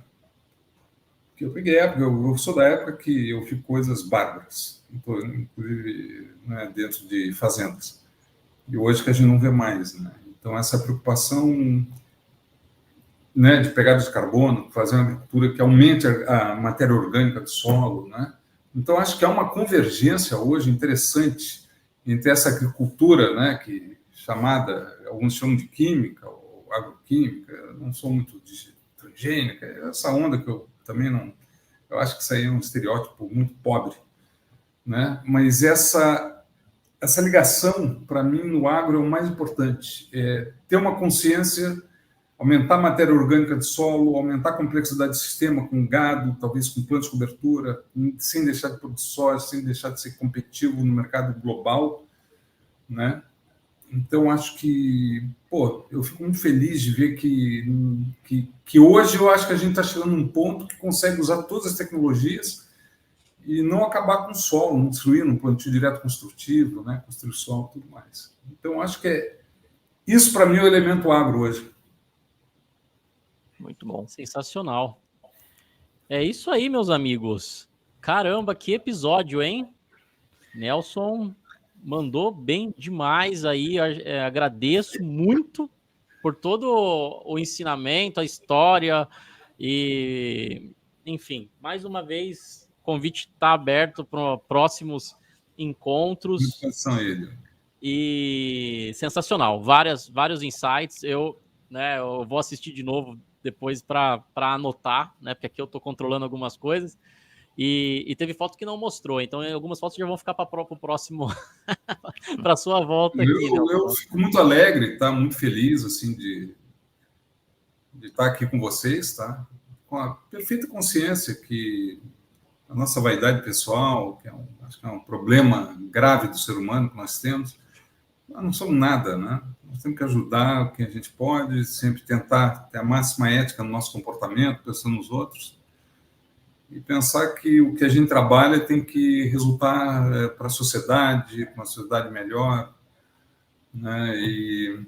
Que eu peguei época, eu sou da época que eu fiz coisas bárbaras, inclusive, né, dentro de fazendas. E hoje que a gente não vê mais, né? Então essa preocupação, né, de pegada de carbono, fazer uma agricultura que aumente a matéria orgânica do solo, né? Então, acho que há uma convergência hoje interessante entre essa agricultura, né, que chamada, alguns chamam de química ou agroquímica, eu não sou muito de transgênica, essa onda que eu também não... Eu acho que isso aí é um estereótipo muito pobre, né? Mas essa ligação, para mim, no agro é o mais importante. É ter uma consciência, aumentar a matéria orgânica do solo, aumentar a complexidade do sistema com gado, talvez com plantas de cobertura, sem deixar de produzir soja, sem deixar de ser competitivo no mercado global, né? Então, acho que, eu fico muito feliz de ver que hoje eu acho que a gente está chegando num ponto que consegue usar todas as tecnologias e não acabar com o solo, não destruir, um plantio direto construtivo, né? Construir o solo e tudo mais. Então, acho que isso, para mim, é o elemento agro hoje. Muito bom. Sensacional. É isso aí, meus amigos. Caramba, que episódio, hein? Nelson mandou bem demais aí. Agradeço muito por todo o ensinamento, a história e, enfim, mais uma vez, o convite está aberto para próximos encontros. E sensacional, vários insights. Eu vou assistir de novo depois para anotar, né? Porque aqui eu estou controlando algumas coisas. E teve foto que não mostrou, então algumas fotos já vão ficar para o próximo, para a sua volta aqui. Eu fico muito alegre, tá? Muito feliz assim, de estar aqui com vocês, tá? Com a perfeita consciência que a nossa vaidade pessoal, que acho que é um problema grave do ser humano que nós temos, nós não somos nada, né? Nós temos que ajudar quem a gente pode, sempre tentar ter a máxima ética no nosso comportamento, pensando nos outros, e pensar que o que a gente trabalha tem que resultar para a sociedade, para uma sociedade melhor, né? E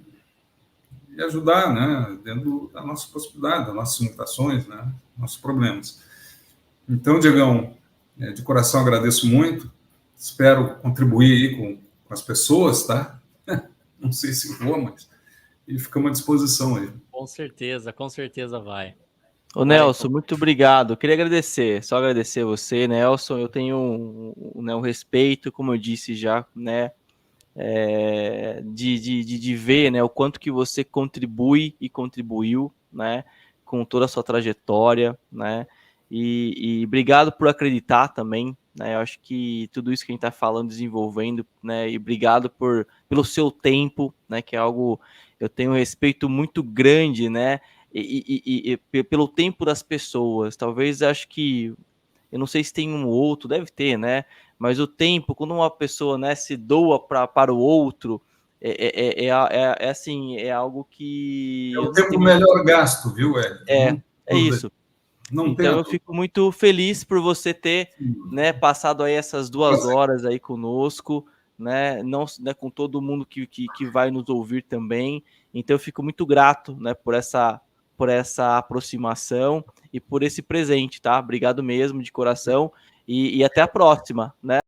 ajudar, né? Dentro da nossa possibilidade, das nossas limitações, né? Nossos problemas. Então, Diegão, de coração agradeço muito, espero contribuir aí com as pessoas, tá? Não sei se vou, mas ficamos à disposição aí. Com certeza vai. Ô, Nelson, muito obrigado. Eu queria só agradecer você, Nelson. Eu tenho um respeito, como eu disse já, né, de ver, né, o quanto que você contribui e contribuiu, né, com toda a sua trajetória, né, e obrigado por acreditar também, né. Eu acho que tudo isso que a gente está falando, desenvolvendo, né, e obrigado pelo seu tempo, né, que é algo, eu tenho um respeito muito grande, né, e pelo tempo das pessoas. Talvez, acho que, eu não sei se tem um outro, deve ter, né, mas o tempo, quando uma pessoa, né, se doa para o outro, assim, é algo que... É o tempo melhor gasto, viu, Hélio? É isso. Então, eu fico muito feliz por você ter, né, passado aí essas 2 horas aí conosco, né, não, né, com todo mundo que vai nos ouvir também. Então, eu fico muito grato, né, por essa aproximação e por esse presente, tá? Obrigado mesmo, de coração, e até a próxima, né?